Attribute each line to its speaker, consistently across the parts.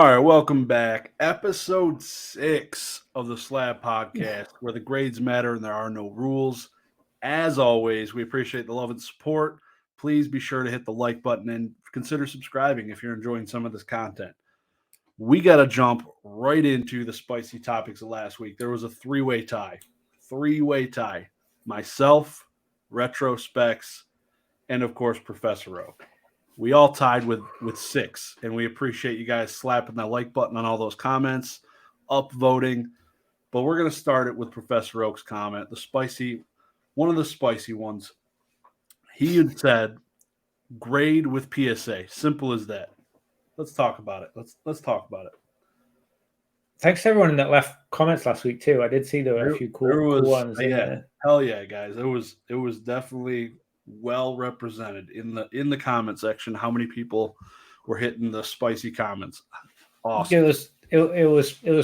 Speaker 1: All right, welcome back. Episode 6 of the Slab podcast, where the grades matter and there are no rules. As always, we appreciate the love and support. Please be sure to hit the like button and consider subscribing if you're enjoying some of this content. We got to jump right into the spicy topics of last week. There was a three-way tie. Three-way tie. Myself, Retrospecs, and of course, Professor Oak. We all tied with 6, and we appreciate you guys slapping that like button on all those comments, upvoting. But we're going to start it with Professor Oak's comment, one of the spicy ones. He had said, grade with PSA. Simple as that. Let's talk about it. Let's talk about it.
Speaker 2: Thanks to everyone that left comments last week too. I did see there were a few cool ones in there.
Speaker 1: Hell yeah, guys! It was definitely well represented in the comment section. How many people were hitting the spicy comments? Awesome.
Speaker 2: It was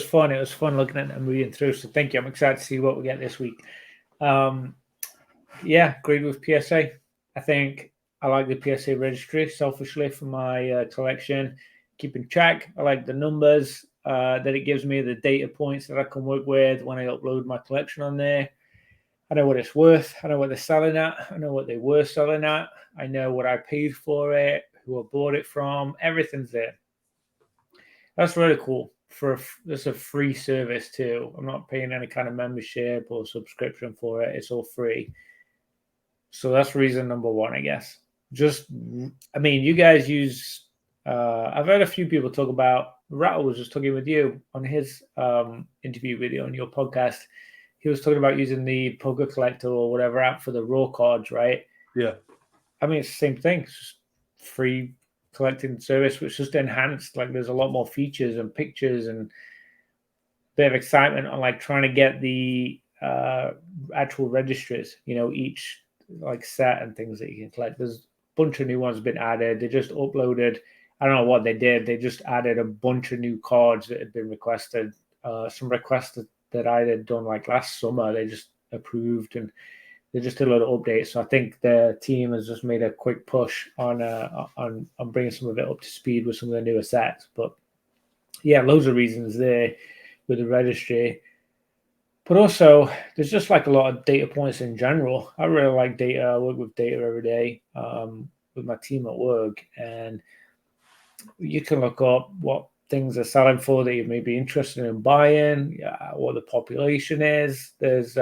Speaker 2: fun. It was fun looking at and reading through. So thank you. I'm excited to see what we get this week. Yeah, agreed with PSA. I think I like the PSA registry selfishly for my collection. Keeping track. I like the numbers that it gives me, the data points that I can work with when I upload my collection on there. I know what it's worth. I know what they're selling at. I know what they were selling at. I know what I paid for it, who I bought it from. Everything's there. That's really cool. It's a free service too. I'm not paying any kind of membership or subscription for it. It's all free. So that's reason number one, I guess. You guys use. I've heard a few people talk about. Rattle was just talking with you on his interview video on your podcast. He was talking about using the Poker Collector or whatever app for the raw cards, right?
Speaker 1: Yeah.
Speaker 2: I mean, it's the same thing. It's just free collecting service, which just enhanced. Like, there's a lot more features and pictures and a bit of excitement on like trying to get the actual registries. Each like set and things that you can collect. There's a bunch of new ones been added. They just uploaded. I don't know what they did. They just added a bunch of new cards that had been requested. Some requests that I had done like last summer, they just approved and they just did a lot of updates. So I think the team has just made a quick push on bringing some of it up to speed with some of the newer sets. But yeah, loads of reasons there with the registry. But also, there's just like a lot of data points in general. I really like data. I work with data every day with my team at work, and you can look up what things are selling for that you may be interested in buying, what the population is. There's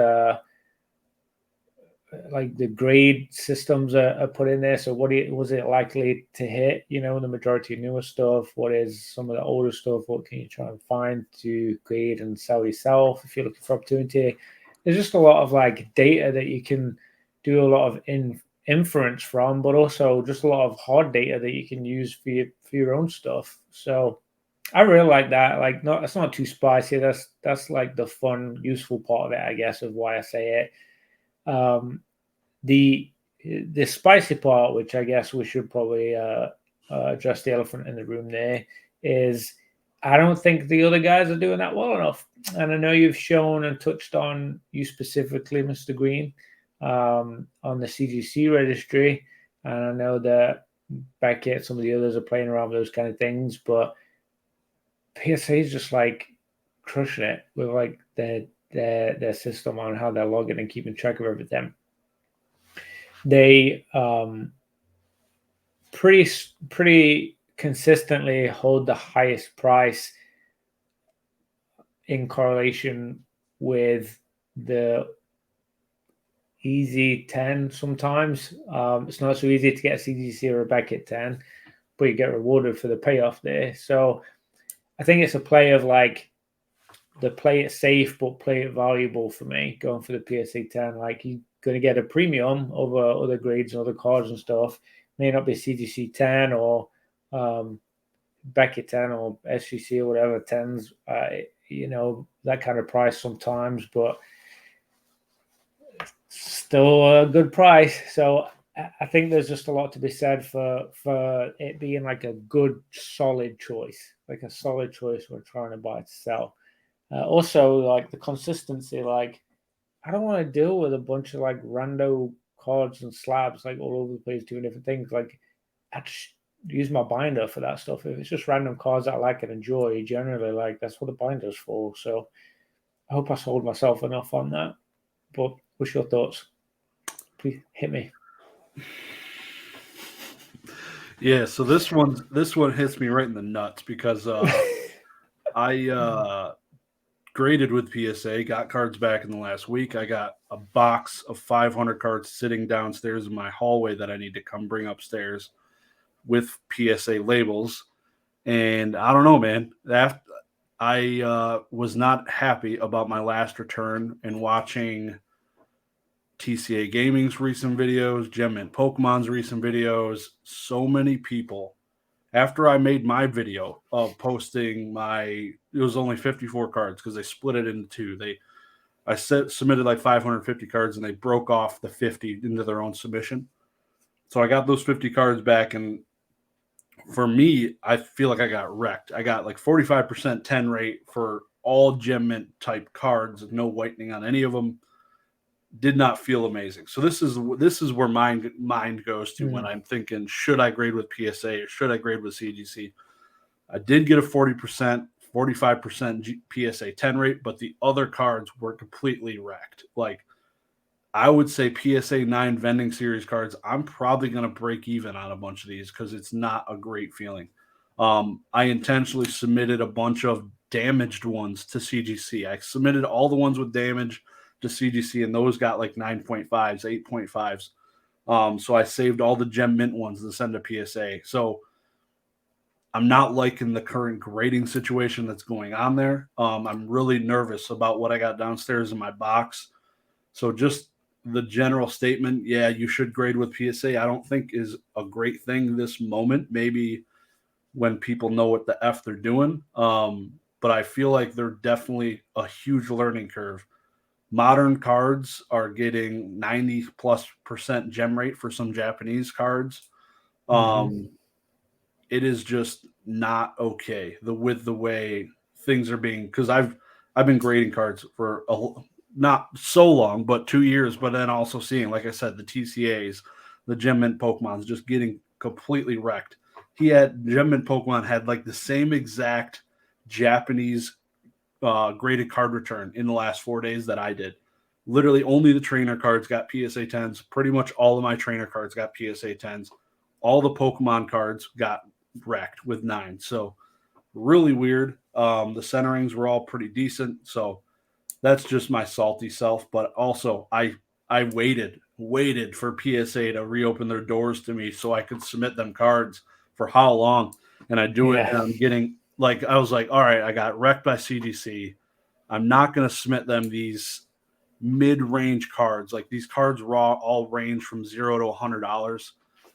Speaker 2: like the grade systems are put in there. So was it likely to hit, the majority of newer stuff? What is some of the older stuff? What can you try and find to grade and sell yourself if you're looking for opportunity? There's just a lot of like data that you can do a lot of inference from, but also just a lot of hard data that you can use for your own stuff. So I really like that. Like, it's not too spicy. That's like the fun, useful part of it, I guess, of why I say it. The spicy part, which I guess we should probably address the elephant in the room there, is I don't think the other guys are doing that well enough. And I know you've shown and touched on, you specifically, Mr. Green, on the CGC registry. And I know that Beckett, some of the others are playing around with those kind of things, but PSA is just like crushing it with like their system on how they're logging and keeping track of everything. They pretty consistently hold the highest price in correlation with the easy 10 sometimes. It's not so easy to get a CGC or a Beckett 10, but you get rewarded for the payoff there. So I think it's a play of like the play it safe but play it valuable for me, going for the PSA 10. Like, you're going to get a premium over other grades and other cards and stuff. May not be CGC 10 or Beckett 10 or SGC or whatever 10s, that kind of price sometimes, but still a good price. So I think there's just a lot to be said for it being like a good, solid choice, like a solid choice we're trying to buy to sell. Also, like the consistency, like I don't want to deal with a bunch of like rando cards and slabs like all over the place doing different things. Like use my binder for that stuff. If it's just random cards that I like and enjoy, generally, like, that's what the binder's for. So I hope I sold myself enough on that. But what's your thoughts? Please hit me.
Speaker 1: Yeah, so this one hits me right in the nuts because I graded with PSA, got cards back in the last week. I got a box of 500 cards sitting downstairs in my hallway that I need to come bring upstairs with PSA labels. And I don't know, man. I was not happy about my last return and watching TCA Gaming's recent videos, Gem Mint Pokemon's recent videos. So many people. After I made my video of posting it was only 54 cards because they split it into two. I submitted like 550 cards and they broke off the 50 into their own submission. So I got those 50 cards back, and for me, I feel like I got wrecked. I got like 45% 10 rate for all Gem Mint type cards, no whitening on any of them. Did not feel amazing. So this is where mind goes to when I'm thinking, should I grade with PSA or should I grade with CGC? I did get a 40%, 45% PSA 10 rate, but the other cards were completely wrecked. Like, I would say PSA 9 vending series cards, I'm probably going to break even on a bunch of these because it's not a great feeling. I intentionally submitted a bunch of damaged ones to CGC. I submitted all the ones with damage to CGC, and those got like 9.5s, 8.5s. So I saved all the Gem Mint ones to send to PSA. So I'm not liking the current grading situation that's going on there. I'm really nervous about what I got downstairs in my box. So just the general statement, yeah, you should grade with PSA, I don't think is a great thing this moment. Maybe when people know what the F they're doing. But I feel like they're definitely a huge learning curve. Modern cards are getting 90+% gem rate for some Japanese cards. It is just not okay with the way things are being, because I've been grading cards for not so long, but 2 years, but then also seeing, like I said, the TCAs, the Gem Mint Pokemons just getting completely wrecked. Gem Mint Pokemon had like the same exact Japanese graded card return in the last 4 days that I did. Literally only the trainer cards got PSA 10s. Pretty much all of my trainer cards got PSA 10s. All the Pokemon cards got wrecked with 9. So really weird. The centerings were all pretty decent. So that's just my salty self. But also I waited for PSA to reopen their doors to me so I could submit them cards for how long. And I do it, and I'm getting like, I was like, all right, I got wrecked by CGC. I'm not going to submit them these mid-range cards. Like, these cards all range from $0 to $100.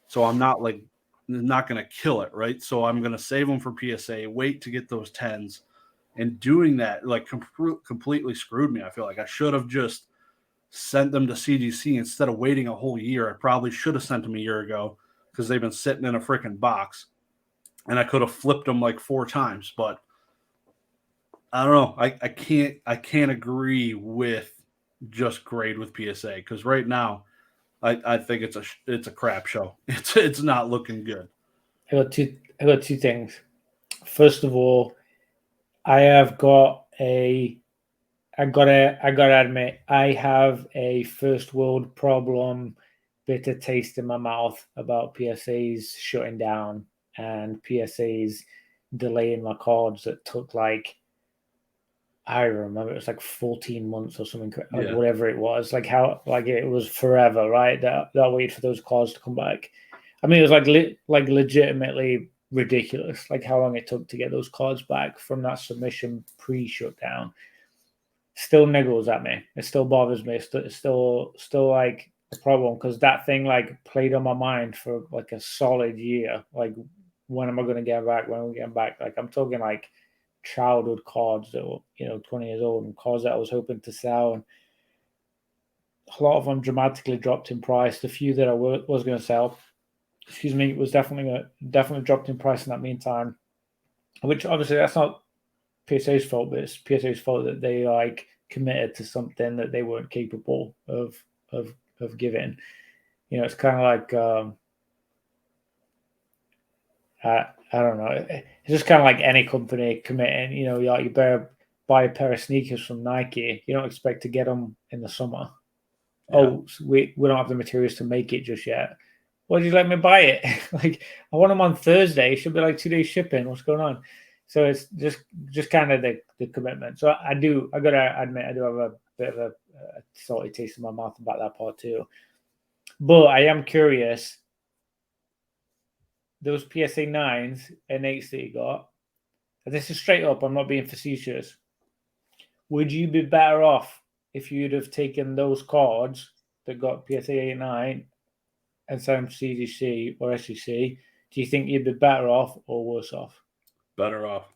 Speaker 1: So I'm not going to kill it, right? So I'm going to save them for PSA, wait to get those 10s. And doing that, like, completely screwed me. I feel like I should have just sent them to CGC instead of waiting a whole year. I probably should have sent them a year ago because they've been sitting in a freaking box. And I could have flipped them like 4 times, but I don't know. I can't agree with just grade with PSA, because right now I think it's a crap show. It's not looking good.
Speaker 2: I got two things. First of all, I gotta admit, I have a first world problem, bitter taste in my mouth about PSAs shutting down and PSAs delaying my cards that took like, I remember it was like 14 months or something, like whatever it was, like it was forever, right? That wait for those cards to come back. I mean, it was like legitimately ridiculous, like how long it took to get those cards back from that submission pre-shutdown. Still niggles at me. It still bothers me. It's still like a problem, because that thing like played on my mind for like a solid year. Like, when am I going to get back? When am I getting back? Like, I'm talking like childhood cards that were 20 years old, and cards that I was hoping to sell, and a lot of them dramatically dropped in price. The few that I was going to sell, was definitely dropped in price in that meantime, which obviously that's not PSA's fault, but it's PSA's fault that they like committed to something that they weren't capable of giving. It's kind of like I don't know. It's just kind of like any company committing. You know, you better buy a pair of sneakers from Nike. You don't expect to get them in the summer.
Speaker 1: Yeah.
Speaker 2: Oh, we don't have the materials to make it just yet. Why did you let me buy it? Like, I want them on Thursday. It should be like 2 days shipping. What's going on? So it's just kind of the commitment. So I gotta admit, I do have a bit of a salty taste in my mouth about that part too. But I am curious. Those PSA 9s and 8s that you got, and this is straight up, I'm not being facetious. Would you be better off if you'd have taken those cards that got PSA 8 and 9 and sent them to CGC or SEC? Do you think you'd be better off or worse off?
Speaker 1: Better off.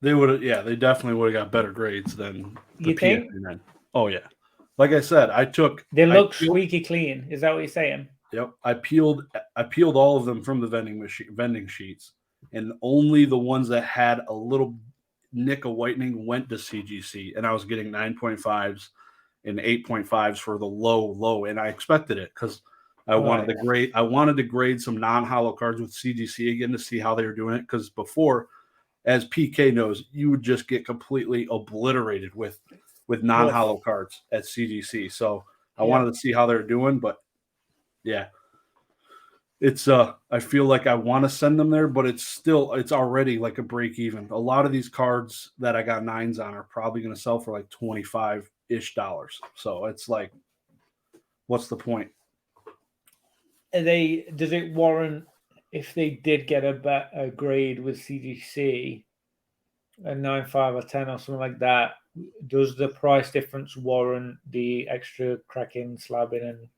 Speaker 1: They would have, yeah, they definitely would have got better grades than the
Speaker 2: You think?
Speaker 1: PSA 9. Oh, yeah. Like I said,
Speaker 2: They look squeaky clean. Is that what you're saying?
Speaker 1: Yep. I peeled all of them from the vending sheets, and only the ones that had a little nick of whitening went to CGC, and I was getting 9.5s and 8.5s for the low, and I expected it because I wanted to grade some non-hollow cards with CGC again to see how they were doing it, because before, as PK knows, you would just get completely obliterated with non-hollow cards at CGC. So I wanted to see how they're doing, but yeah, it's I feel like I want to send them there, but it's already like a break even. A lot of these cards that I got 9s on are probably going to sell for like $25-ish. So it's like, what's the point?
Speaker 2: Does it warrant, if they did get a grade with CGC, a 9.5 or 10 or something like that, does the price difference warrant the extra cracking, slabbing, and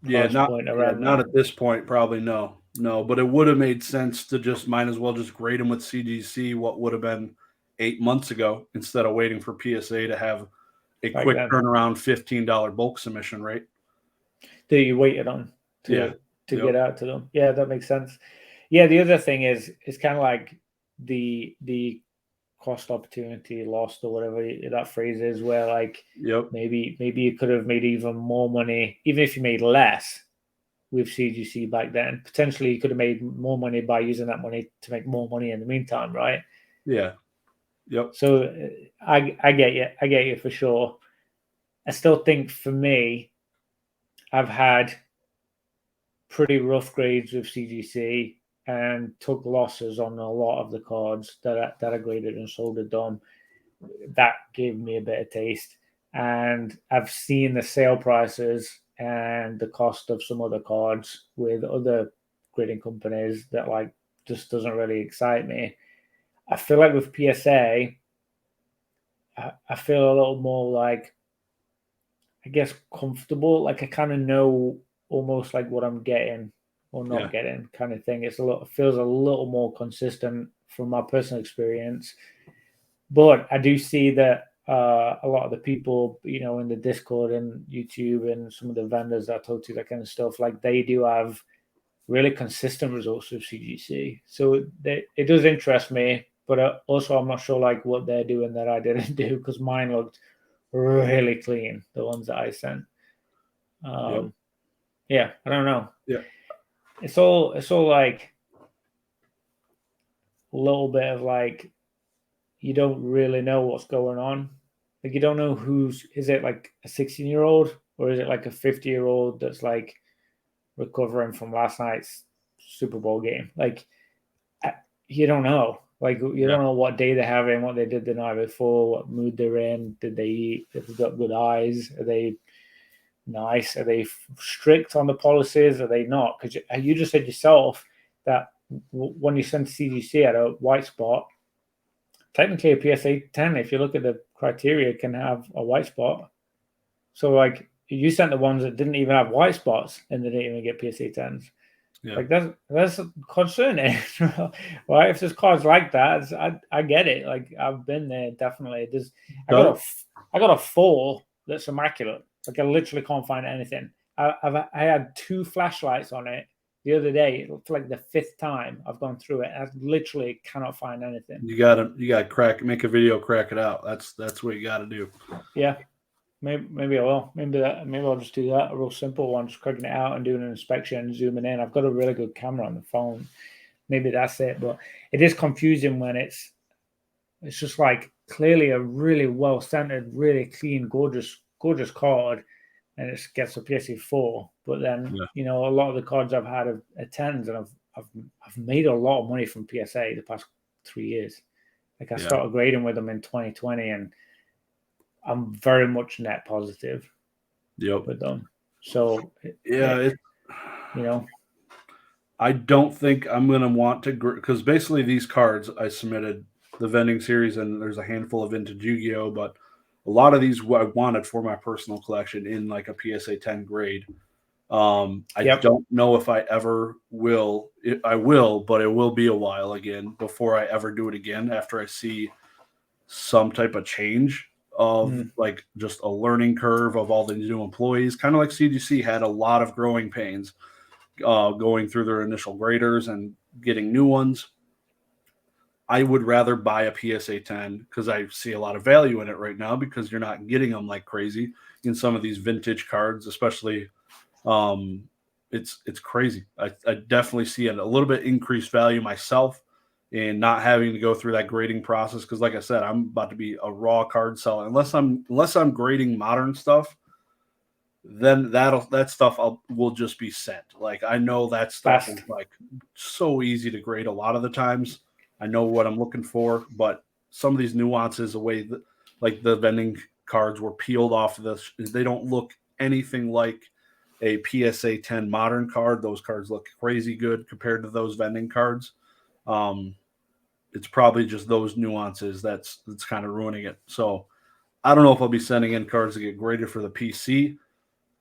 Speaker 1: not at this point, probably no. But it would have made sense to might as well just grade them with CGC what would have been 8 months ago, instead of waiting for PSA to have a quick turnaround $15 bulk submission, right?
Speaker 2: That you waited on to get out to them. Yeah, that makes sense. Yeah, the other thing is kind of like the cost opportunity lost, or whatever that phrase is, where like maybe you could have made even more money, even if you made less with CGC back then. Potentially you could have made more money by using that money to make more money in the meantime, right?
Speaker 1: Yeah. Yep.
Speaker 2: So I get you for sure. I still think, for me, I've had pretty rough grades with CGC and took losses on a lot of the cards that I graded and sold at Dom. That gave me a bit of taste. And I've seen the sale prices and the cost of some other cards with other grading companies that like just doesn't really excite me. I feel like with PSA, I feel a little more like, I guess, comfortable. Like I kind of know almost like what I'm getting or not getting, kind of thing. It feels a little more consistent from my personal experience. But I do see that a lot of the people, in the Discord and YouTube and some of the vendors that I talk to, that kind of stuff, like they do have really consistent results with CGC. So it does interest me, but also I'm not sure like what they're doing that I didn't do, because mine looked really clean, the ones that I sent. Yeah, I don't know.
Speaker 1: Yeah.
Speaker 2: It's all like a little bit of like, you don't really know what's going on. Like you don't know is it like a 16-year-old or is it like a 50-year-old that's like recovering from last night's Super Bowl game? Like you don't know. Like you don't know what day they're having, what they did the night before, what mood they're in. Did they eat? Have they got good eyes? Are they nice? Are they strict on the policies? Are they not? Because you just said yourself that when you send CGC at a white spot, technically a PSA 10, if you look at the criteria, can have a white spot. So like you sent the ones that didn't even have white spots and they didn't even get PSA 10s. Yeah. Like that's concerning, right? If there's cards like that, I get it. Like I've been there, definitely. I got a 4 that's immaculate. Like I literally can't find anything. I had 2 flashlights on it the other day. It's like the 5th time I've gone through it. I literally cannot find anything.
Speaker 1: You gotta make a video, crack it out. That's what you gotta do.
Speaker 2: Yeah. Maybe I will. Maybe I'll just do that. A real simple one, just clicking it out and doing an inspection and zooming in. I've got a really good camera on the phone. Maybe that's it. But it is confusing when it's just like clearly a really well centered, really clean, gorgeous card, and it gets a PSA 4. But then a lot of the cards I've had are 10s, and I've made a lot of money from PSA the past 3 years. Like I started grading with them in 2020, and I'm very much net positive with them. So
Speaker 1: I don't think I'm going to want to, because basically these cards I submitted the vending series, and there's a handful of vintage Yu-Gi-Oh, but a lot of these I wanted for my personal collection in like a PSA 10 grade. I don't know if I ever will. I will, but it will be a while again before I ever do it again, after I see some type of change of like just a learning curve of all the new employees. Kind of like CGC had a lot of growing pains going through their initial graders and getting new ones. I would rather buy a PSA 10 because I see a lot of value in it right now, because you're not getting them like crazy in some of these vintage cards, especially. It's crazy. I definitely see a little bit increased value myself in not having to go through that grading process, because like I said, I'm about to be a raw card seller. Unless I'm grading modern stuff, then that stuff will just be sent. Like I know that stuff is like so easy to grade a lot of the times. I know what I'm looking for, but some of these nuances, the way that like the vending cards were peeled off of this, they don't look anything like a PSA 10 modern card. Those cards look crazy good compared to those vending cards. It's probably just those nuances that's kind of ruining it. So I don't know if I'll be sending in cards to get graded for the PC.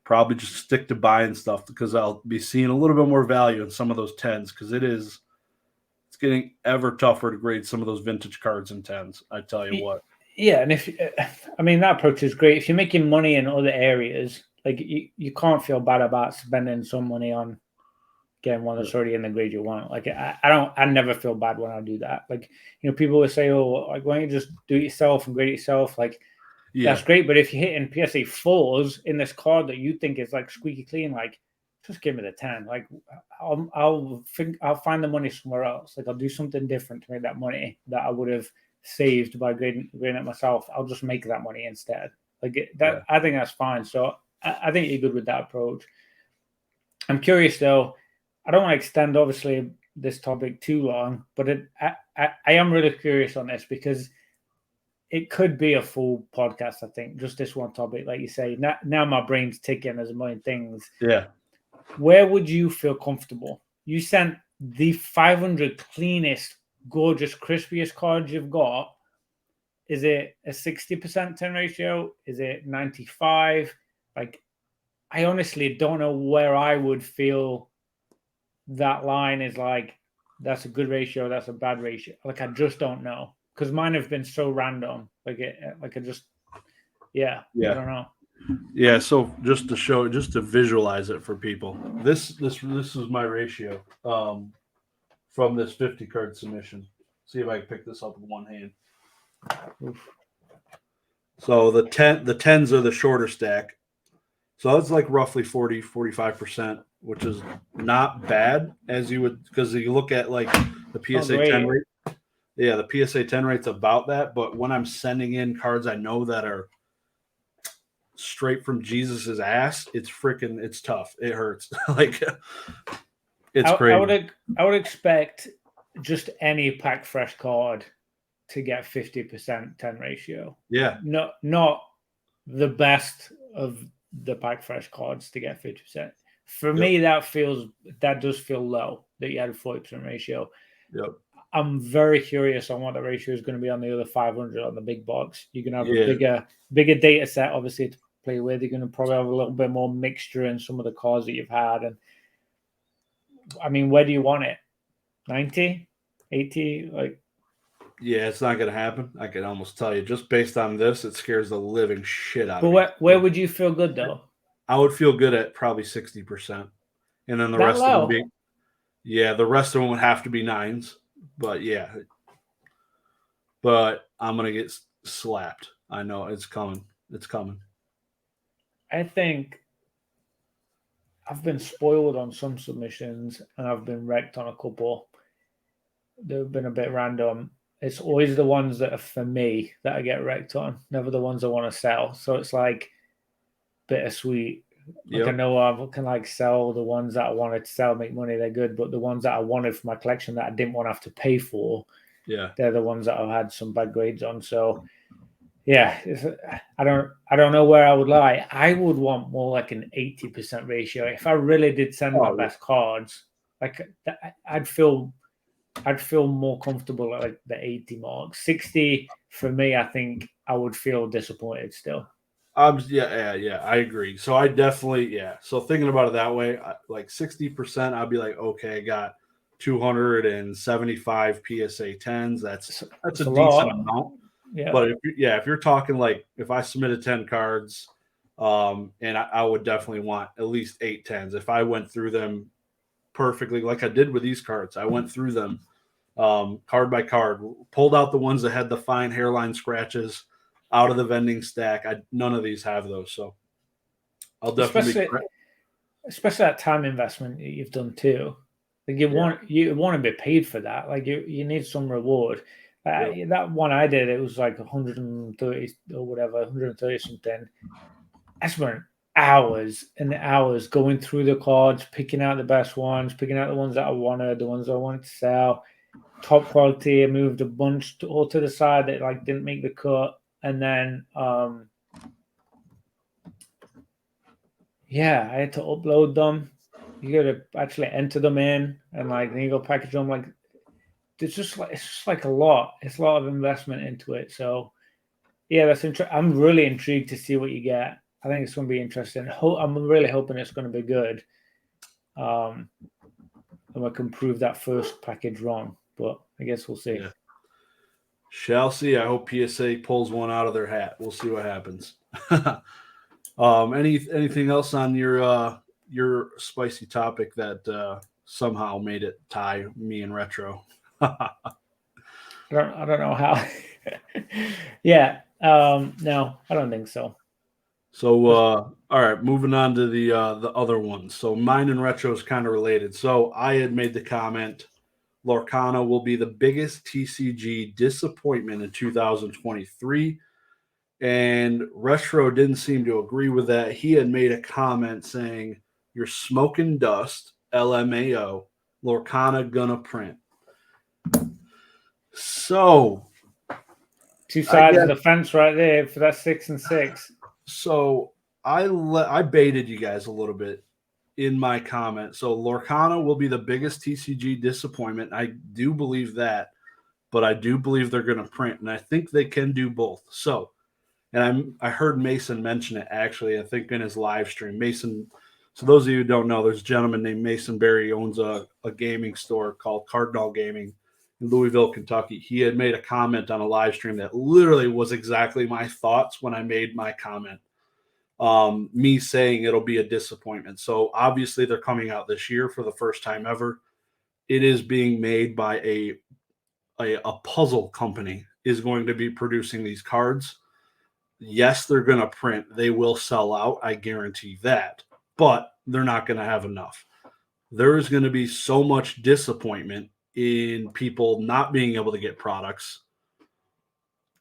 Speaker 1: Probably just stick to buying stuff, because I'll be seeing a little bit more value in some of those 10s, because it's getting ever tougher to grade some of those vintage cards in 10s. I tell you what.
Speaker 2: Yeah, and that approach is great. If you're making money in other areas, like you can't feel bad about spending some money on getting one that's already in the grade you want. Like I never feel bad when I do that. Like, people will say, oh, like, why don't you just do it yourself and grade it yourself? Like, that's great. But if you're hitting PSA 4s in this card that you think is like squeaky clean, like, just give me the 10. Like, I'll find the money somewhere else. Like, I'll do something different to make that money that I would have saved by grading it myself. I'll just make that money instead. Like I think that's fine. So I think you're good with that approach. I'm curious though. I don't want to extend obviously this topic too long, but I am really curious on this, because it could be a full podcast. I think just this one topic, like you say. Now my brain's ticking. There's a million things.
Speaker 1: Yeah.
Speaker 2: Where would you feel comfortable? You sent the 500 cleanest, gorgeous, crispiest cards you've got. Is it a 60% 10 ratio? Is it 95? Like, I honestly don't know where I would feel that line is like, that's a good ratio, that's a bad ratio. Like, I just don't know, because mine have been so random. I don't know.
Speaker 1: Yeah, so just to visualize it for people, this is my ratio from this 50 card submission. See if I can pick this up with one hand. Oof. So the 10s are the shorter stack. So that's like roughly 45%, which is not bad, as you would, because you look at like the PSA 10 rate. Yeah, the PSA 10 rate's about that. But when I'm sending in cards I know that are straight from Jesus's ass, it's tough. It hurts. Like, it's crazy.
Speaker 2: I would expect just any pack fresh card to get 50% 10 ratio.
Speaker 1: Yeah.
Speaker 2: Not the best of the pack fresh cards to get 50%. For me, that does feel low that you had a 40% ratio.
Speaker 1: Yep.
Speaker 2: I'm very curious on what the ratio is going to be on the other 500 on the big box. You're going to have a bigger data set, obviously, to play with. You're going to probably have a little bit more mixture in some of the cards that you've had. And I mean, where do you want it? 90, 80? Like,
Speaker 1: yeah, it's not going to happen. I can almost tell you, just based on this, it scares the living shit out of me.
Speaker 2: But where would you feel good though?
Speaker 1: I would feel good at probably 60%, and then the rest of them the rest of them would have to be 9s. But but I'm gonna get slapped. I know it's coming. It's coming.
Speaker 2: I think I've been spoiled on some submissions and I've been wrecked on a couple. They've been a bit random. It's always the ones that are for me that I get wrecked on, never the ones I want to sell. So it's like bittersweet. Like I know I can like sell the ones that I wanted to sell, make money, they're good. But the ones that I wanted for my collection that I didn't want to have to pay for, they're the ones that I've had some bad grades on. So yeah, I don't know where I would lie. I would want more like an 80% ratio. If I really did send my best cards, like I'd feel more comfortable at like the 80 mark. 60 for me, I think I would feel disappointed still.
Speaker 1: Yeah, I agree. So I definitely, So thinking about it that way, like 60%, I'd be like, okay, I got 275 PSA 10s. That's a decent amount.
Speaker 2: Yeah.
Speaker 1: But if you're talking like if I submitted 10 cards, and I would definitely want at least 8 10s. If I went through them perfectly, like I did with these cards, I went through them card by card, pulled out the ones that had the fine hairline scratches out of the vending stack. None of these have those, so I'll definitely
Speaker 2: especially that time investment that you've done too. Like you want to be paid for that. Like you need some reward. That one I did, it was like 130 or whatever, 130 something. I spent hours and hours going through the cards, picking out the best ones, picking out the ones that I wanted, the ones I wanted to sell. Top quality. I moved a bunch to the side that like didn't make the cut, and then I had to upload them. You got to actually enter them in, and like then you go package them. Like it's just like a lot. It's a lot of investment into it. So yeah, that's interesting. I'm really intrigued to see what you get. I think it's going to be interesting. I'm really hoping it's going to be good. And we can prove that first package wrong, but I guess we'll see.
Speaker 1: Yeah. Shall see. I hope PSA pulls one out of their hat. We'll see what happens. Anything else on your spicy topic that somehow made it tie me and Retro?
Speaker 2: I don't know how. Yeah. No, I don't think so.
Speaker 1: So all right, moving on to the other ones. So mine and Retro is kind of related. So I had made the comment, Lorcana will be the biggest TCG disappointment in 2023. And Retro didn't seem to agree with that. He had made a comment saying, "You're smoking dust, LMAO, Lorcana gonna print." So,
Speaker 2: two sides of the fence right there for that 6 and 6.
Speaker 1: So I baited you guys a little bit in my comment. So Lorcana will be the biggest TCG disappointment. I do believe that, but I do believe they're going to print, and I think they can do both. So, and I heard Mason mention it actually. I think in his live stream, Mason. So those of you who don't know, there's a gentleman named Mason Berry. He owns a gaming store called Cardinal Gaming in Louisville, Kentucky. He had made a comment on a live stream that literally was exactly my thoughts when I made my comment. Me saying it'll be a disappointment. So obviously they're coming out this year for the first time ever. It is being made by a puzzle company is going to be producing these cards. Yes, they're going to print. They will sell out. I guarantee that. But they're not going to have enough. There is going to be so much disappointment in people not being able to get products,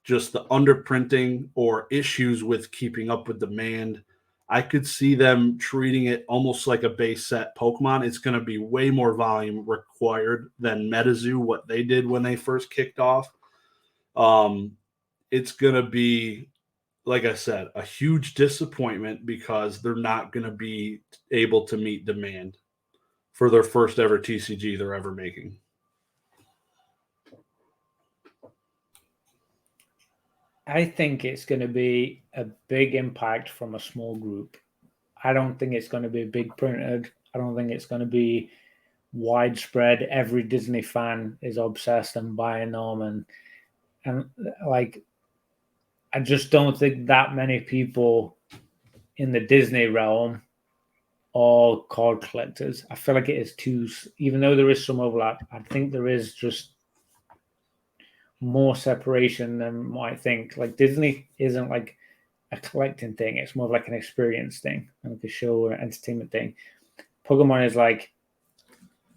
Speaker 1: just the underprinting or issues with keeping up with demand. I could see them treating it almost like a base set Pokemon. It's going to be way more volume required than MetaZoo, what they did when they first kicked off. It's going to be, like I said, a huge disappointment because they're not going to be able to meet demand for their first ever TCG they're ever making.
Speaker 2: I think it's going to be a big impact from a small group. I don't think it's going to be big printed. I don't think it's going to be widespread. Every Disney fan is obsessed and buying them, and like I just don't think that many people in the Disney realm are card collectors. I feel like it is too, even though there is some overlap, I think there is just more separation than what I think. Like Disney isn't like a collecting thing. It's more of like an experience thing, and like a show or entertainment thing. Pokemon is like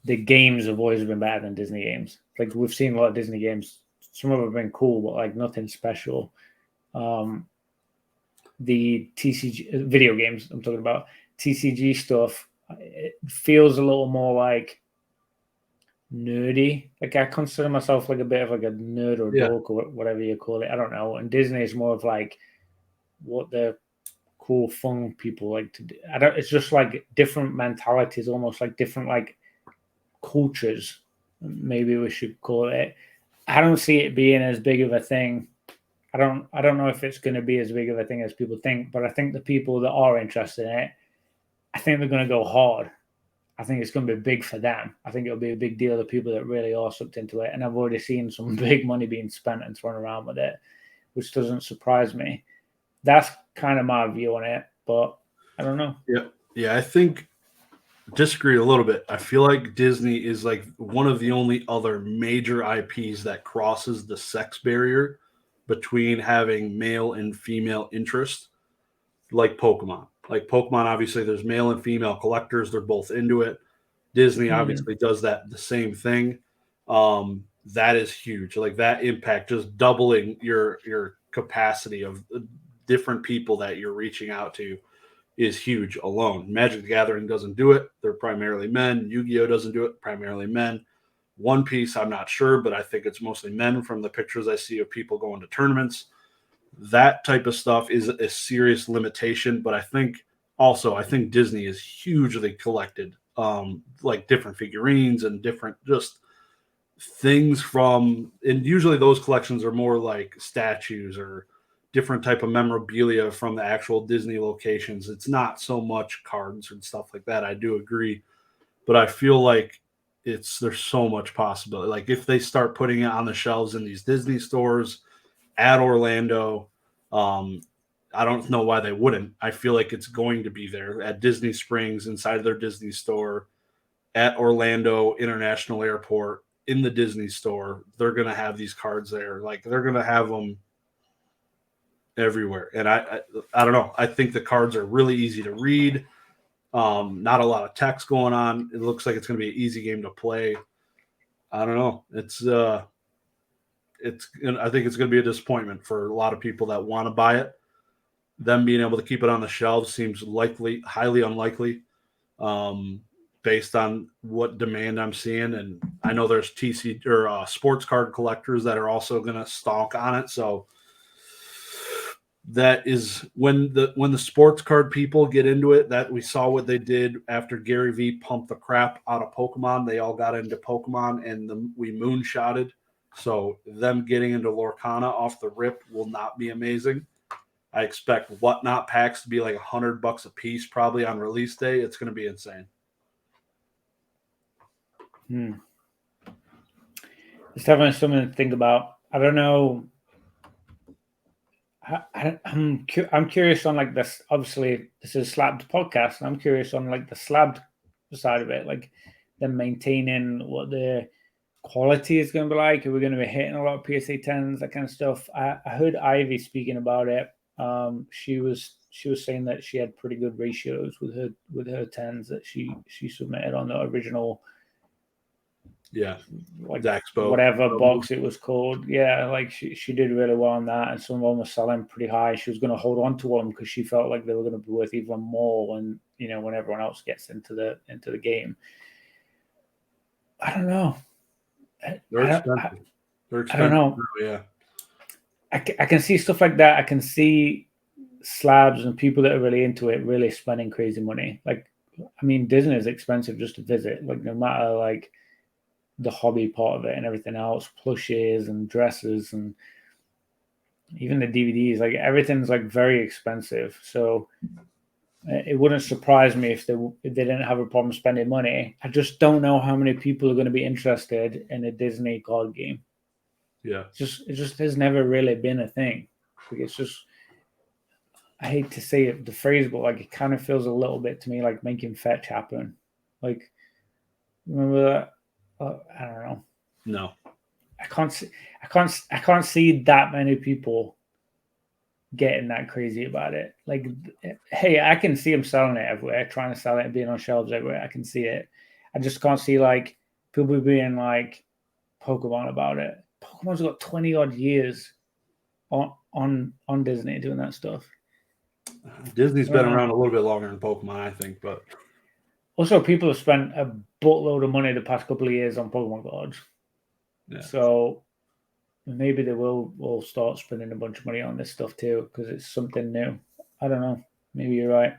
Speaker 2: the games have always been better than Disney games. Like we've seen a lot of Disney games. Some of them have been cool, but like nothing special. The TCG video games I'm talking about, TCG stuff, it feels a little more like nerdy. Like I consider myself like a bit of like a nerd or dork or whatever you call it. I don't know. And Disney is more of like what the cool, fun people like to do. It's just like different mentalities, almost like different like cultures. Maybe we should call it. I don't see it being as big of a thing. I don't know if it's going to be as big of a thing as people think, but I think the people that are interested in it, I think they're going to go hard. I think it's going to be big for them. I think it'll be a big deal to people that really are sucked into it. And I've already seen some big money being spent and thrown around with it, which doesn't surprise me. That's kind of my view on it, but I don't know.
Speaker 1: Yeah, I think disagree a little bit. I feel like Disney is like one of the only other major IPs that crosses the sex barrier between having male and female interest, like Pokemon. Like Pokemon, obviously, there's male and female collectors. They're both into it. Disney obviously does that the same thing. That is huge. Like that impact, just doubling your capacity of different people that you're reaching out to is huge alone. Magic the Gathering doesn't do it. They're primarily men. Yu-Gi-Oh doesn't do it. Primarily men. One Piece, I'm not sure, but I think it's mostly men from the pictures I see of people going to tournaments. That type of stuff is a serious limitation, but I think Disney is hugely collected, like different figurines and different just things from, and usually those collections are more like statues or different type of memorabilia from the actual Disney locations. It's not so much cards and stuff like that. I do agree, but I feel like there's so much possibility. Like if they start putting it on the shelves in these Disney stores at Orlando, I don't know why they wouldn't. I feel like it's going to be there at Disney Springs, inside of their Disney store, at Orlando International Airport, in the Disney store. They're going to have these cards there. Like they're going to have them everywhere. And I don't know. I think the cards are really easy to read. Not a lot of text going on. It looks like it's going to be an easy game to play. I don't know. I think it's going to be a disappointment for a lot of people that want to buy it. Them being able to keep it on the shelves seems highly unlikely, based on what demand I'm seeing. And I know there's TC or sports card collectors that are also going to stonk on it. So that is when the sports card people get into it. That we saw what they did after Gary Vee pumped the crap out of Pokemon. They all got into Pokemon and we moonshotted. So them getting into Lorcana off the rip will not be amazing. I expect Whatnot packs to be like $100 a piece probably on release day. It's going to be insane.
Speaker 2: It's definitely something to think about. I don't know. I'm curious on like this. Obviously, this is a Slabbed podcast, and I'm curious on like the Slabbed side of it, like them maintaining what the quality is going to be like. Are we going to be hitting a lot of PSA 10s, that kind of stuff? I heard Ivy speaking about it. She was saying that she had pretty good ratios with her 10s that she submitted on the original.
Speaker 1: Yeah,
Speaker 2: like
Speaker 1: Daxpo,
Speaker 2: whatever box it was called. Yeah, like she did really well on that, and some of them were selling pretty high. She was going to hold on to them because she felt like they were going to be worth even more when everyone else gets into the game. I don't know.
Speaker 1: They're expensive.
Speaker 2: I don't know.
Speaker 1: Yeah,
Speaker 2: I can see stuff like that. I can see slabs and people that are really into it really spending crazy money. Like, I mean, Disney is expensive just to visit. Like, no matter like the hobby part of it and everything else, plushes and dresses and even the DVDs, like everything's like very expensive. So it wouldn't surprise me if they didn't have a problem spending money. I just don't know how many people are going to be interested in a Disney card game.
Speaker 1: Yeah,
Speaker 2: it just has never really been a thing. Like it's just, I hate to say it, the phrase, but like it kind of feels a little bit to me like making fetch happen. Like, remember that? I don't know.
Speaker 1: No,
Speaker 2: I can't see that many people getting that crazy about it. Like, hey, I can see them selling it everywhere, trying to sell it and being on shelves everywhere. I can see it. I just can't see like people being like Pokemon about it. Pokemon's got 20 odd years on Disney doing that stuff.
Speaker 1: Disney's been around a little bit longer than Pokemon, I think, but
Speaker 2: also people have spent a buttload of money the past couple of years on Pokemon cards. Yeah. So maybe they will start spending a bunch of money on this stuff too, because it's something new. I don't know. Maybe you're right.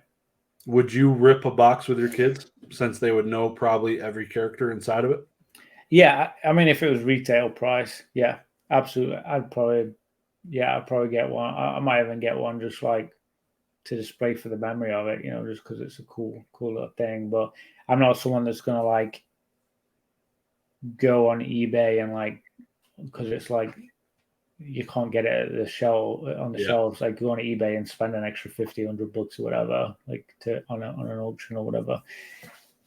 Speaker 1: Would you rip a box with your kids since they would know probably every character inside of it?
Speaker 2: Yeah, I mean, if it was retail price, yeah, absolutely. I'd probably get one. I might even get one just like to display for the memory of it, just because it's a cool little thing. But I'm not someone that's gonna like go on eBay and like, because it's like you can't get it at the shelves. Like go on eBay and spend an extra $50-$100 or whatever, like on an auction or whatever.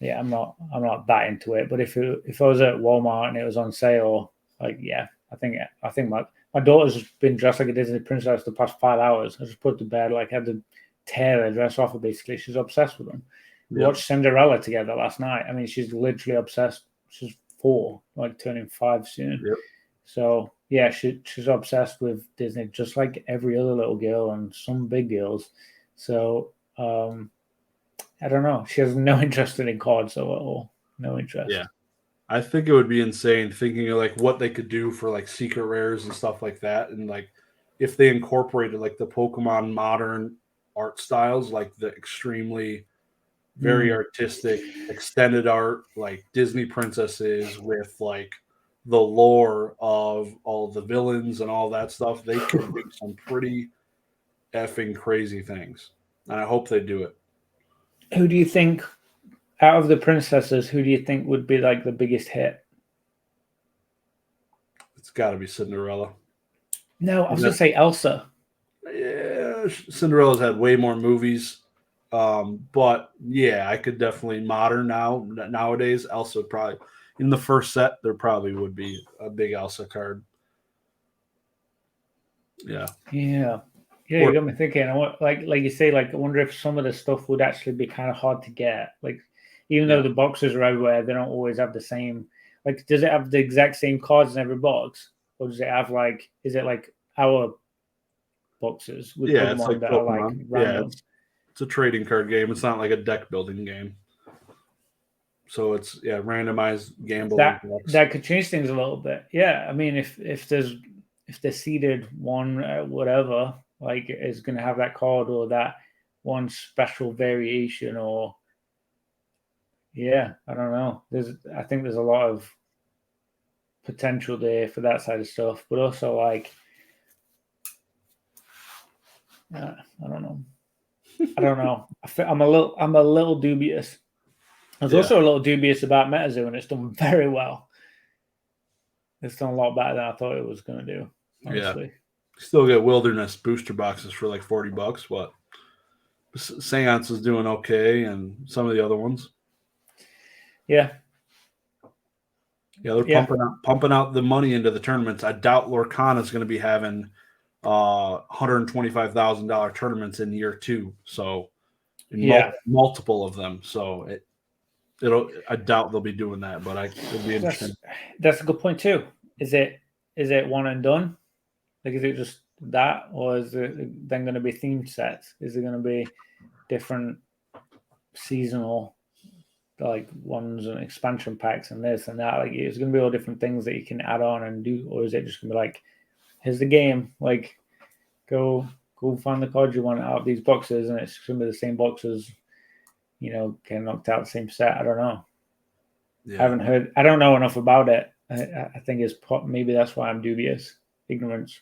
Speaker 2: Yeah, I'm not that into it. But if I was at Walmart and it was on sale, like yeah, I think my daughter's been dressed like a Disney princess the past 5 hours. I just put her to bed, like had to tear her dress off her basically. She's obsessed with them. We watched Cinderella together last night. I mean, she's literally obsessed. She's 4, like turning 5 soon. Yep. So yeah, she's obsessed with Disney, just like every other little girl and some big girls. So I don't know. She has no interest in cards at all. No interest.
Speaker 1: Yeah. I think it would be insane thinking of like what they could do for like secret rares and stuff like that. And like if they incorporated like the Pokemon modern art styles, like the extremely very artistic extended art, like Disney princesses with like the lore of all the villains and all that stuff, they could do some pretty effing crazy things. And I hope they do it.
Speaker 2: Who do you think, out of the princesses, who do you think would be like the biggest hit?
Speaker 1: It's got to be Cinderella.
Speaker 2: No, I was going to say Elsa.
Speaker 1: Yeah, Cinderella's had way more movies. But yeah, I could definitely nowadays. Elsa probably in the first set there probably would be a big Elsa card. Yeah.
Speaker 2: You got me thinking. Like you say, like I wonder if some of the stuff would actually be kind of hard to get. Like even though the boxes are everywhere, they don't always have the same. Like, does it have the exact same cards in every box, or does it have like? Is it like our boxes with Pokemon
Speaker 1: it's like
Speaker 2: that
Speaker 1: Pokemon.
Speaker 2: are like random?
Speaker 1: It's a trading card game. It's not like a deck building game. So it's randomized gambling.
Speaker 2: That could change things a little bit. Yeah, I mean, if they're seeded one whatever, like is going to have that card or that one special variation, or I don't know. I think there's a lot of potential there for that side of stuff, but also like I don't know. I'm a little dubious. I was also a little dubious about MetaZoo, and it's done very well. It's done a lot better than I thought it was going to do. Honestly.
Speaker 1: Yeah. Still get Wilderness booster boxes for like $40. What? Seance is doing okay, and some of the other ones.
Speaker 2: Yeah.
Speaker 1: Yeah, they're pumping out the money into the tournaments. I doubt Lorcana is going to be having $125,000 tournaments in year 2. So multiple of them. So I doubt they'll be doing that, but it'll be interesting.
Speaker 2: That's a good point too. Is it one and done? Like, is it just that, or is it then going to be themed sets? Is it going to be different seasonal, like ones and expansion packs and this and that? Like, it's going to be all different things that you can add on and do, or is it just going to be like, here's the game, like go find the cards you want out of these boxes, and it's going to be the same boxes, getting knocked out the same set. I don't know. Yeah. I don't know enough about it. I think maybe that's why I'm dubious. Ignorance.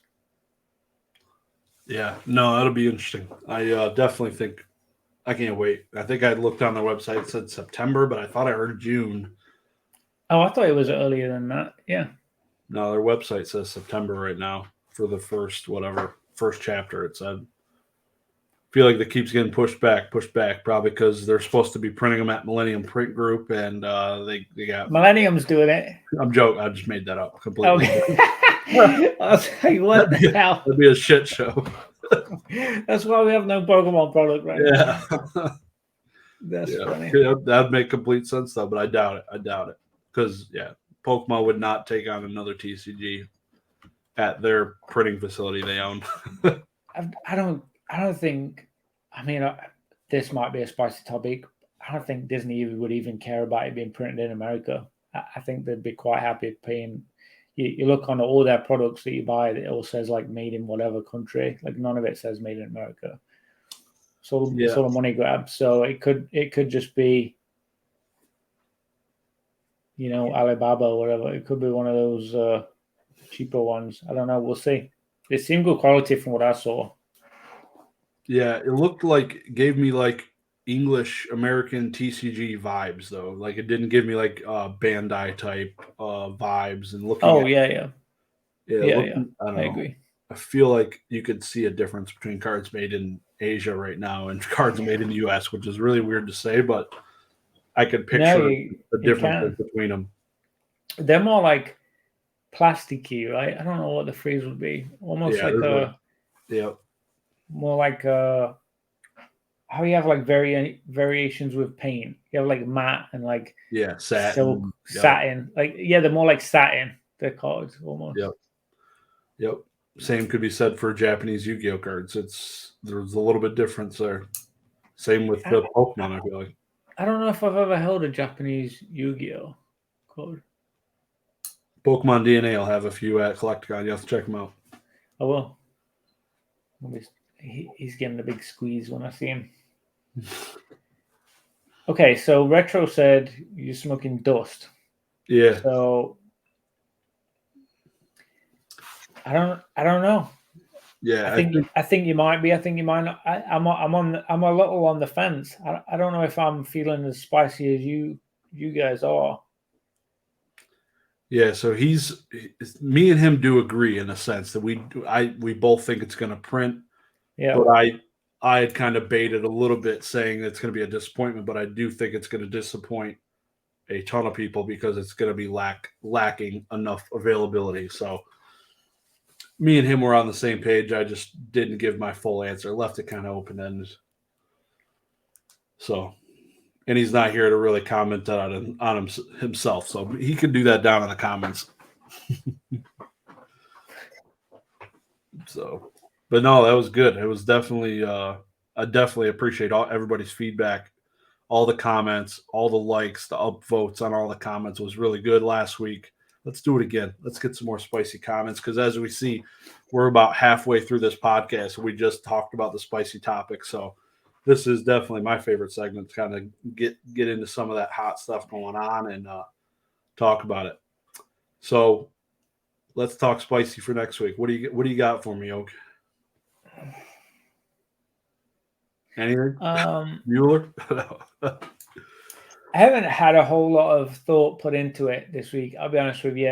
Speaker 1: Yeah, no, that'll be interesting. I definitely think I can't wait. I think I looked on their website, it said September, but I thought I heard June.
Speaker 2: Oh, I thought it was earlier than that. Yeah.
Speaker 1: No, their website says September right now for the first chapter. It said. I feel like that keeps getting pushed back, probably because they're supposed to be printing them at Millennium Print Group, and they got
Speaker 2: Millennium's doing it.
Speaker 1: I'm joking. I just made that up completely.
Speaker 2: Okay. I was like, what the hell?
Speaker 1: That'd be a shit show.
Speaker 2: That's why we have no Pokemon product right now.
Speaker 1: Yeah.
Speaker 2: That's funny.
Speaker 1: That'd make complete sense though, but I doubt it. Because Pokemon would not take on another TCG at their printing facility they own.
Speaker 2: I don't think. I mean, this might be a spicy topic. I don't think Disney would even care about it being printed in America. I think they'd be quite happy paying. You look on all their products that you buy, it all says like made in whatever country. Like none of it says made in America. So it's all a money grab. So it could just be, Alibaba or whatever. It could be one of those cheaper ones. I don't know. We'll see. It seemed good quality from what I saw.
Speaker 1: Yeah, it looked like gave me like English American TCG vibes though. Like it didn't give me like Bandai type vibes and looking.
Speaker 2: Oh yeah.
Speaker 1: I
Speaker 2: agree.
Speaker 1: I feel like you could see a difference between cards made in Asia right now and cards made in the US, which is really weird to say, but I could picture the differences between them.
Speaker 2: They're more like plasticky, right? I don't know what the phrase would be. Almost more like how you have like variations with paint. You have like matte and like
Speaker 1: satin,
Speaker 2: silk, satin. Like they're more like satin. They're called almost.
Speaker 1: Yep. Same could be said for Japanese Yu-Gi-Oh cards. There's a little bit difference there. Same with the Pokemon. I feel like.
Speaker 2: I don't know if I've ever held a Japanese Yu-Gi-Oh card.
Speaker 1: Pokemon DNA will have a few at Collecticon. You have to check them out.
Speaker 2: I will. He's getting a big squeeze when I see him. Okay, so Retro said you're smoking dust.
Speaker 1: Yeah.
Speaker 2: So I don't know.
Speaker 1: Yeah,
Speaker 2: I think you might be. I think you might not. I'm a little on the fence. I don't know if I'm feeling as spicy as you guys are.
Speaker 1: Yeah, so me and him do agree in a sense that we both think it's going to print.
Speaker 2: Yeah.
Speaker 1: But I had kind of baited a little bit saying it's going to be a disappointment, but I do think it's going to disappoint a ton of people because it's going to be lacking enough availability. So me and him were on the same page. I just didn't give my full answer, left it kind of open-ended. So, and he's not here to really comment on himself, so he can do that down in the comments. So, but no, that was good. It was definitely I definitely appreciate everybody's feedback, all the comments, all the likes, the upvotes on all the comments was really good last week. Let's do it again. Let's get some more spicy comments because as we see, we're about halfway through this podcast. We just talked about the spicy topic. So this is definitely my favorite segment to kind of get into some of that hot stuff going on and talk about it. So let's talk spicy for next week. What do you got for me, Oak? Anything? Mueller?
Speaker 2: I haven't had a whole lot of thought put into it this week. I'll be honest with you.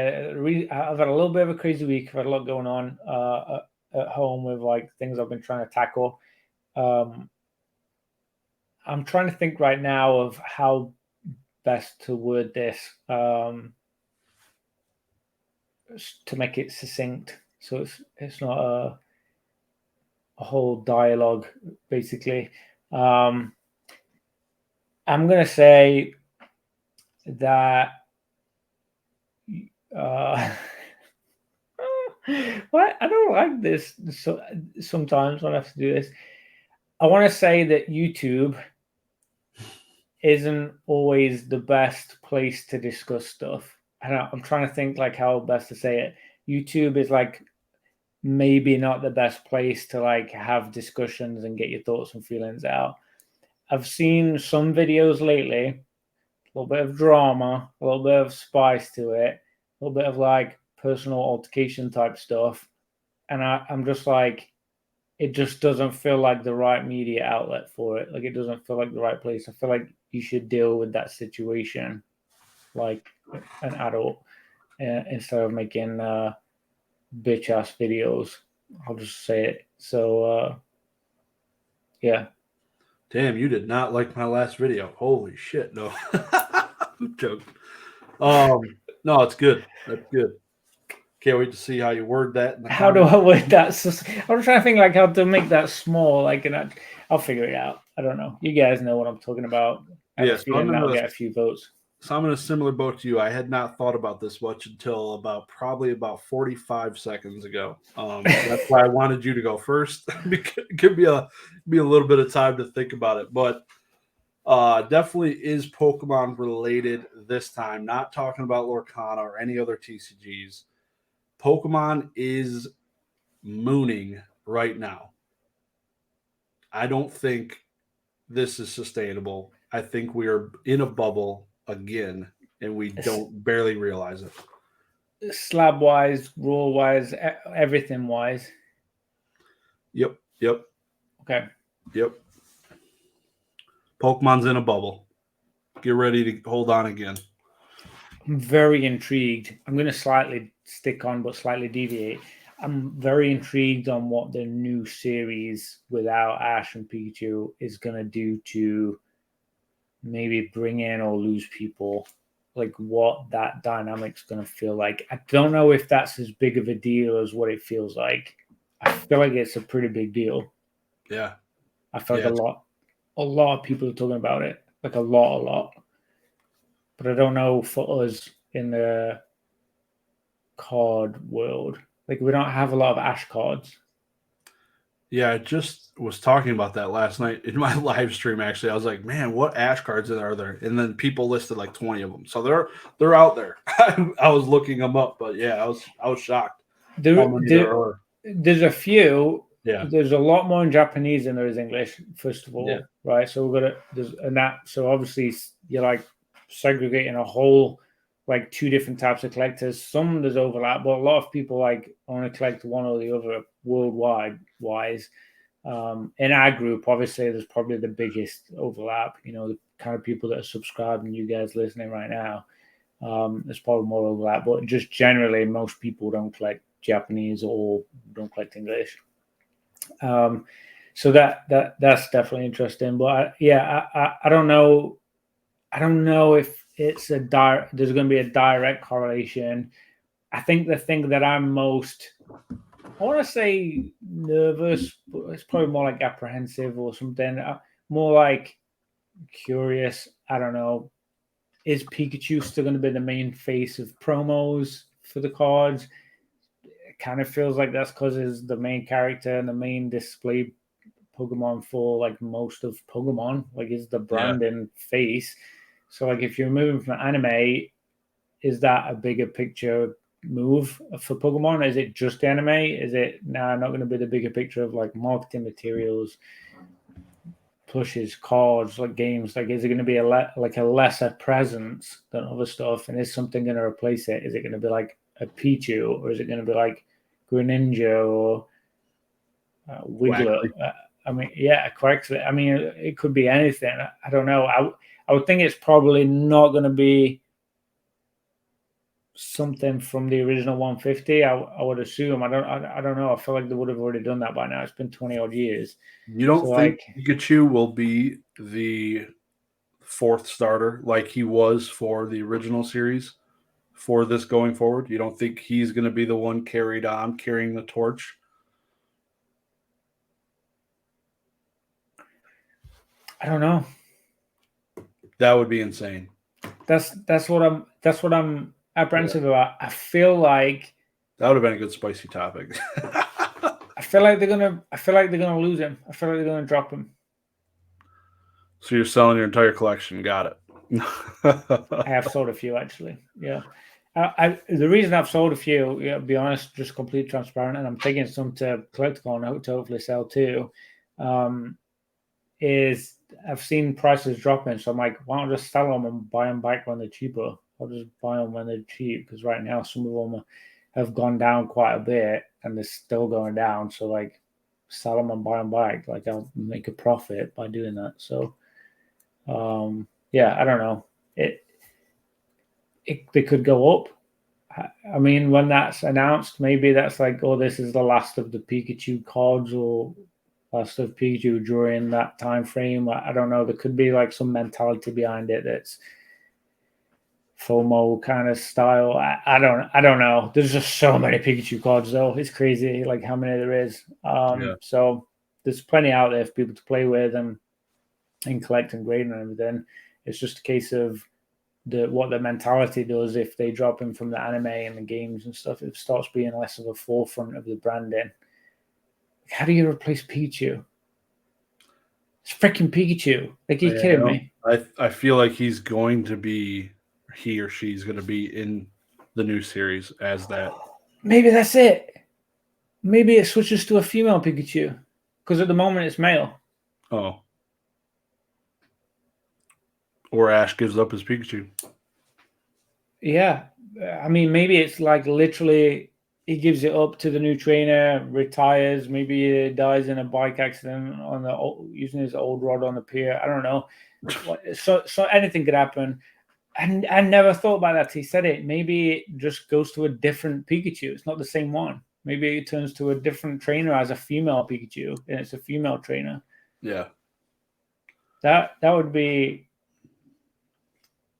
Speaker 2: I've had a little bit of a crazy week. I've had a lot going on at home with like things I've been trying to tackle. I'm trying to think right now of how best to word this to make it succinct. So it's not a whole dialogue, basically. I'm going to say that what I don't like this. So sometimes when I have to do this, I want to say that YouTube isn't always the best place to discuss stuff. I'm trying to think like how best to say it. YouTube is like maybe not the best place to like have discussions and get your thoughts and feelings out. I've seen some videos lately, a little bit of drama, a little bit of spice to it, a little bit of like personal altercation type stuff. And I'm just like, it just doesn't feel like the right media outlet for it. Like it doesn't feel like the right place. I feel like you should deal with that situation like an adult instead of making bitch ass videos. I'll just say it. So, yeah.
Speaker 1: Damn, you did not like my last video. Holy shit. No. I'm joking. No, it's good. That's good. Can't wait to see how you word that.
Speaker 2: How do I word that? So, I'm trying to think like how to make that small. Like, and I'll figure it out. I don't know. You guys know what I'm talking about. I have a feeling that'll get a few votes.
Speaker 1: So I'm in a similar boat to you. I had not thought about this much until probably about 45 seconds ago. That's why I wanted you to go first. It could be a little bit of time to think about it, but definitely is Pokemon related this time. Not talking about Lorcana or any other TCGs. Pokemon is mooning right now. I don't think this is sustainable. I think we are in a bubble again, and we don't barely realize it.
Speaker 2: Slab wise, rule wise, everything wise.
Speaker 1: Yep.
Speaker 2: Okay.
Speaker 1: Yep. Pokemon's in a bubble. Get ready to hold on again.
Speaker 2: I'm very intrigued. I'm going to slightly stick on, but slightly deviate. I'm very intrigued on what the new series without Ash and Pikachu is going to do to maybe bring in or lose people. Like what that dynamic's going to feel like. I don't know if that's as big of a deal as what it feels like. I feel like it's a pretty big deal.
Speaker 1: Yeah.
Speaker 2: I feel like a lot of people are talking about it. Like a lot. But I don't know for us in the card world. Like we don't have a lot of Ash cards.
Speaker 1: Yeah, I just was talking about that last night in my live stream. Actually, I was like, "Man, what Ash cards are there?" And then people listed like 20 of them, so they're out there. I was looking them up, but yeah, I was shocked how many there are.
Speaker 2: There's a few.
Speaker 1: Yeah,
Speaker 2: there's a lot more in Japanese than there is English. First of all, right? So we've got so obviously you're like segregating a whole like two different types of collectors. Some there's overlap, but a lot of people like only collect one or the other worldwide wise. In our group, obviously, there's probably the biggest overlap. You know, the kind of people that are subscribing, you guys listening right now. There's probably more overlap, but just generally, most people don't collect Japanese or don't collect English. So that's definitely interesting. But I don't know. I don't know if it's there's going to be a direct correlation. I think the thing that I'm most, I want to say nervous, but it's probably more like apprehensive or something. More like curious. I don't know. Is Pikachu still going to be the main face of promos for the cards? It kind of feels like that's because he's the main character and the main display Pokemon for like most of Pokemon. Like is the brand and face. So like if you're moving from anime, is that a bigger picture move for Pokemon? Is it just anime? Is it not going to be the bigger picture of like marketing materials, pushes, cards, like games? Like is it going to be a lesser presence than other stuff? And is something going to replace it? Is it going to be like a Pichu, or is it going to be like Greninja or Wiglet? I mean, correct. I mean, it could be anything. I don't know. I would think it's probably not going to be something from the original 150. I would assume. I don't know. I feel like they would have already done that by now. It's been 20 odd years.
Speaker 1: You don't think Pikachu will be the fourth starter like he was for the original series for this going forward? You don't think he's going to be the one carrying the torch?
Speaker 2: I don't know.
Speaker 1: That would be insane.
Speaker 2: That's what I'm apprehensive about. I feel like
Speaker 1: that would have been a good spicy topic.
Speaker 2: I feel like they're gonna lose him. I feel like they're gonna drop him.
Speaker 1: So you're selling your entire collection. Got it.
Speaker 2: I have sold a few actually. Yeah. The reason I've sold a few, to be honest, just completely transparent, and I'm taking some to collectible and to hopefully sell too, is I've seen prices dropping. So I'm like, why don't I just sell them and buy them back when they're cheaper? I'll just buy them when they're cheap, because right now some of them have gone down quite a bit and they're still going down. So like sell them and buy them back. Like I'll make a profit by doing that. So I don't know. They could go up. I mean, when that's announced, maybe that's like, oh, this is the last of the Pikachu cards or last of Pikachu during that time frame. I don't know. There could be like some mentality behind it that's FOMO kind of style. I don't know. There's just so many Pikachu cards though. It's crazy like how many there is. So there's plenty out there for people to play with and collect and grade and everything. It's just a case of what the mentality does if they drop him from the anime and the games and stuff. It starts being less of a forefront of the branding. How do you replace Pikachu? It's freaking Pikachu. Like, are you kidding me?
Speaker 1: I feel like he or she's going to be in the new series as that.
Speaker 2: Maybe that's it. Maybe it switches to a female Pikachu. Because at the moment it's male.
Speaker 1: Oh. Or Ash gives up his Pikachu.
Speaker 2: Yeah. I mean, maybe it's like literally he gives it up to the new trainer, retires. Maybe he dies in a bike accident using his old rod on the pier. I don't know. So anything could happen. And I never thought about that. He said it. Maybe it just goes to a different Pikachu. It's not the same one. Maybe it turns to a different trainer as a female Pikachu, and it's a female trainer.
Speaker 1: Yeah.
Speaker 2: That would be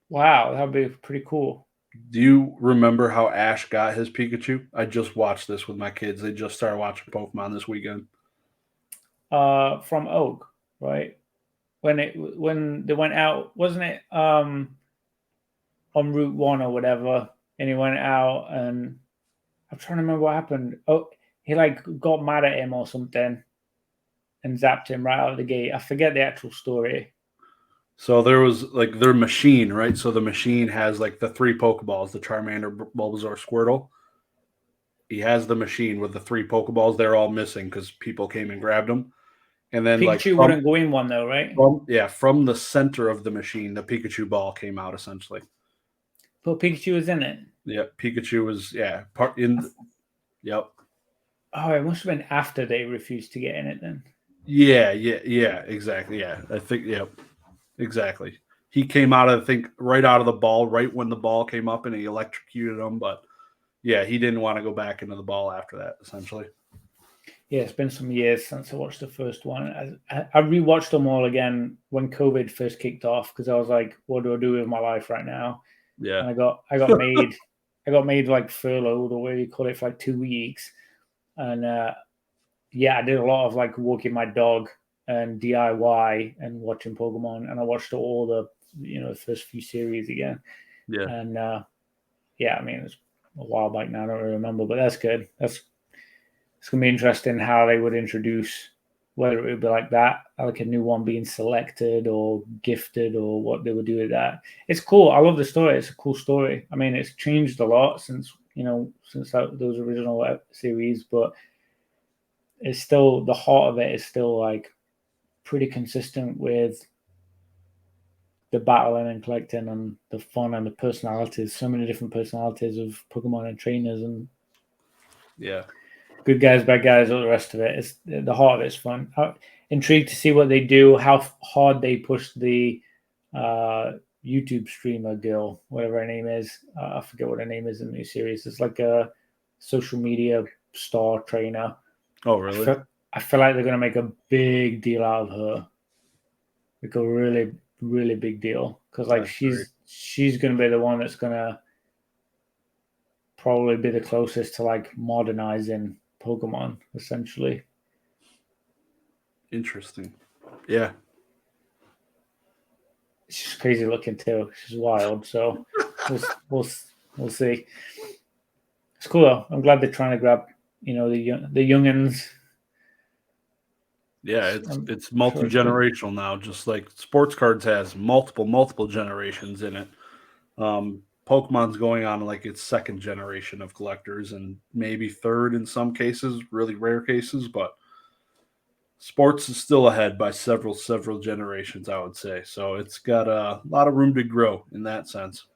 Speaker 2: wow. That would be pretty cool.
Speaker 1: Do you remember how Ash got his Pikachu? I just watched this with my kids. They just started watching Pokemon this weekend.
Speaker 2: From Oak, right? When they went out, wasn't it? On Route 1 or whatever, and he went out, and I'm trying to remember what happened. Oh, he like got mad at him or something and zapped him right out of the gate. I forget the actual story.
Speaker 1: So there was like their machine, right? So the machine has like the 3 Pokeballs, the Charmander, Bulbasaur, Squirtle. He has the machine with the 3 Pokeballs. They're all missing because people came and grabbed them. And then
Speaker 2: Pikachu wouldn't go in one though, right?
Speaker 1: From the center of the machine, the Pikachu ball came out essentially.
Speaker 2: But Pikachu was in it.
Speaker 1: Yeah, Pikachu was part in. Yep.
Speaker 2: Oh, it must have been after they refused to get in it then.
Speaker 1: Yeah, exactly. Yeah, I think exactly. He came out of right out of the ball, right when the ball came up, and he electrocuted him. But yeah, he didn't want to go back into the ball after that. Essentially.
Speaker 2: Yeah, it's been some years since I watched the first one. I rewatched them all again when COVID first kicked off because I was like, "What do I do with my life right now?"
Speaker 1: Yeah,
Speaker 2: and I got made like furloughed or whatever you call it for like 2 weeks, and I did a lot of like walking my dog and DIY and watching Pokemon, and I watched all the first few series again.
Speaker 1: Yeah,
Speaker 2: and I mean it's a while back now. I don't really remember, but that's good. It's gonna be interesting how they would introduce, whether it would be like that, like a new one being selected or gifted, or what they would do with that. It's cool. I love the story. It's a cool story. I mean, it's changed a lot since those original series, but it's still, the heart of it is still like pretty consistent with the battling and collecting and the fun and the personalities. So many different personalities of Pokemon and trainers and good guys, bad guys, all the rest of it. It's the heart of it's fun. I'm intrigued to see what they do, how hard they push the YouTube streamer girl, whatever her name is. I forget what her name is in the new series. It's like a social media star trainer.
Speaker 1: Oh, really?
Speaker 2: I feel like they're going to make a big deal out of her. Like a really, really big deal. Because like she's going to be the one that's going to probably be the closest to like modernizing Pokemon, essentially.
Speaker 1: Interesting. Yeah.
Speaker 2: She's crazy looking too. She's wild. So we'll see. It's cool though. I'm glad they're trying to grab, the youngins.
Speaker 1: Yeah, it's multi-generational now, just like sports cards has multiple generations in it. Pokemon's going on like its 2nd generation of collectors and maybe 3rd in some cases, really rare cases, but sports is still ahead by several generations, I would say. So it's got a lot of room to grow in that sense.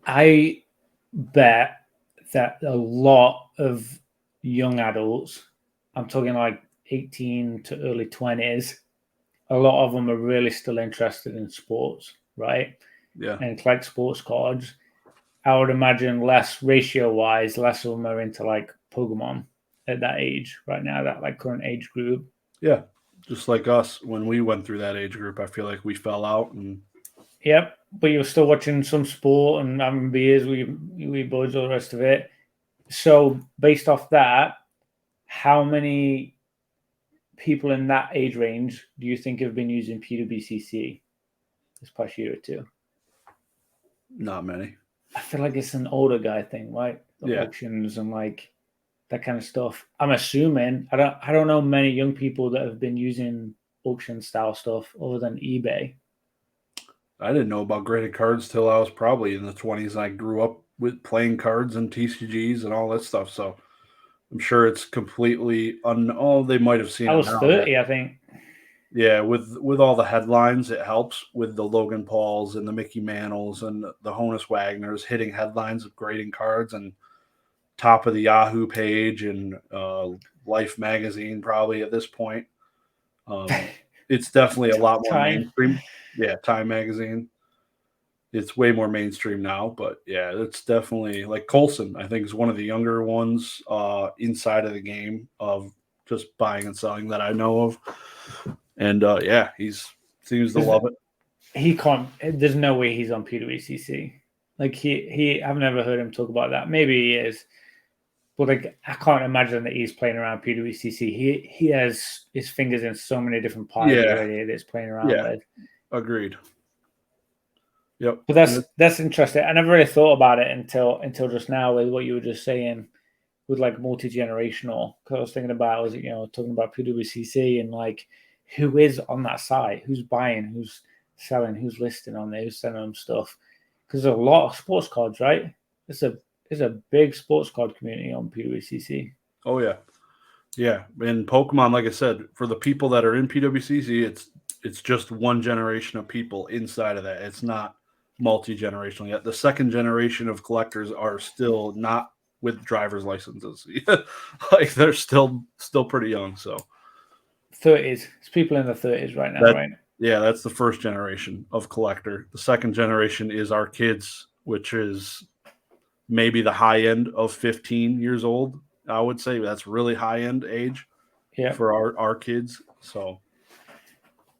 Speaker 2: I bet that a lot of young adults, I'm talking like 18 to early 20s, a lot of them are really still interested in sports, right?
Speaker 1: Yeah.
Speaker 2: And collect sports cards. I would imagine less ratio-wise, less of them are into like Pokemon at that age right now, that like current age group.
Speaker 1: Yeah. Just like us, when we went through that age group, I feel like we fell out and
Speaker 2: Yep, but you're still watching some sport and having beers with buds, all the rest of it. So based off that, how many people in that age range do you think have been using PWCC this past year or two?
Speaker 1: Not many.
Speaker 2: I feel like it's an older guy thing, right? The auctions and like that kind of stuff. I'm assuming I don't know many young people that have been using auction style stuff other than eBay.
Speaker 1: I didn't know about graded cards till I was probably in the 20s. I grew up with playing cards and TCGs and all that stuff. So I'm sure it's completely they might have seen
Speaker 2: I
Speaker 1: it
Speaker 2: was
Speaker 1: now.
Speaker 2: 30, I think.
Speaker 1: Yeah, with all the headlines, it helps with the Logan Pauls and the Mickey Mantles and the Honus Wagners hitting headlines of grading cards and top of the Yahoo page and Life magazine probably at this point. It's definitely a lot more mainstream. Yeah, Time magazine. It's way more mainstream now, but yeah, it's definitely like Colson. I think is one of the younger ones inside of the game of just buying and selling that I know of, and yeah, he's seems to love it.
Speaker 2: He can't. There's no way he's on PWCC. Like he. I've never heard him talk about that. Maybe he is, but like I can't imagine that he's playing around PWCC. He has his fingers in so many different pies already that he's playing around with.
Speaker 1: Agreed. Yep.
Speaker 2: But that's interesting. I never really thought about it until just now with what you were just saying with like multi-generational. Because I was thinking about talking about PWCC and like who is on that site, who's buying, who's selling, who's listing on there, who's sending them stuff. Because there's a lot of sports cards, right? It's a big sports card community on PWCC.
Speaker 1: Oh yeah. Yeah. And Pokemon, like I said, for the people that are in PWCC, it's just one generation of people inside of that. It's not multi-generational yet. The second generation of collectors are still not with driver's licenses. Like they're still pretty young. So
Speaker 2: 30s. It's people in the 30s right now, right?
Speaker 1: Yeah, that's the first generation of collector. The second generation is our kids, which is maybe the high end of 15 years old. I would say that's really high end age for our kids. So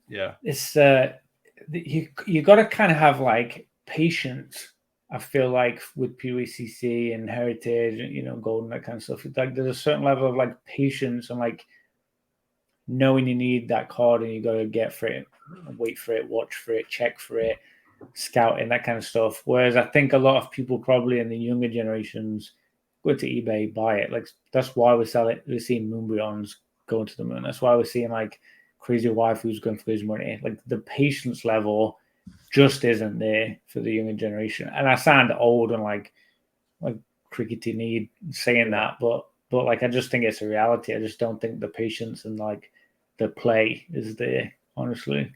Speaker 1: yeah,
Speaker 2: it's you got to kind of have like patience. I feel like with PWCC and Heritage and Golden, that kind of stuff. It's like there's a certain level of like patience and like knowing you need that card and you got to get for it, wait for it, watch for it, check for it, scouting, that kind of stuff. Whereas I think a lot of people probably in the younger generations go to eBay, buy it. Like that's why we're seeing Moonbryons going to the moon. That's why we're seeing like crazy waifus going for those money. Like the patience level just isn't there for the younger generation. And I sound old and like crickety need saying that, but like I just think it's a reality. I just don't think the patience and like the play is there, honestly.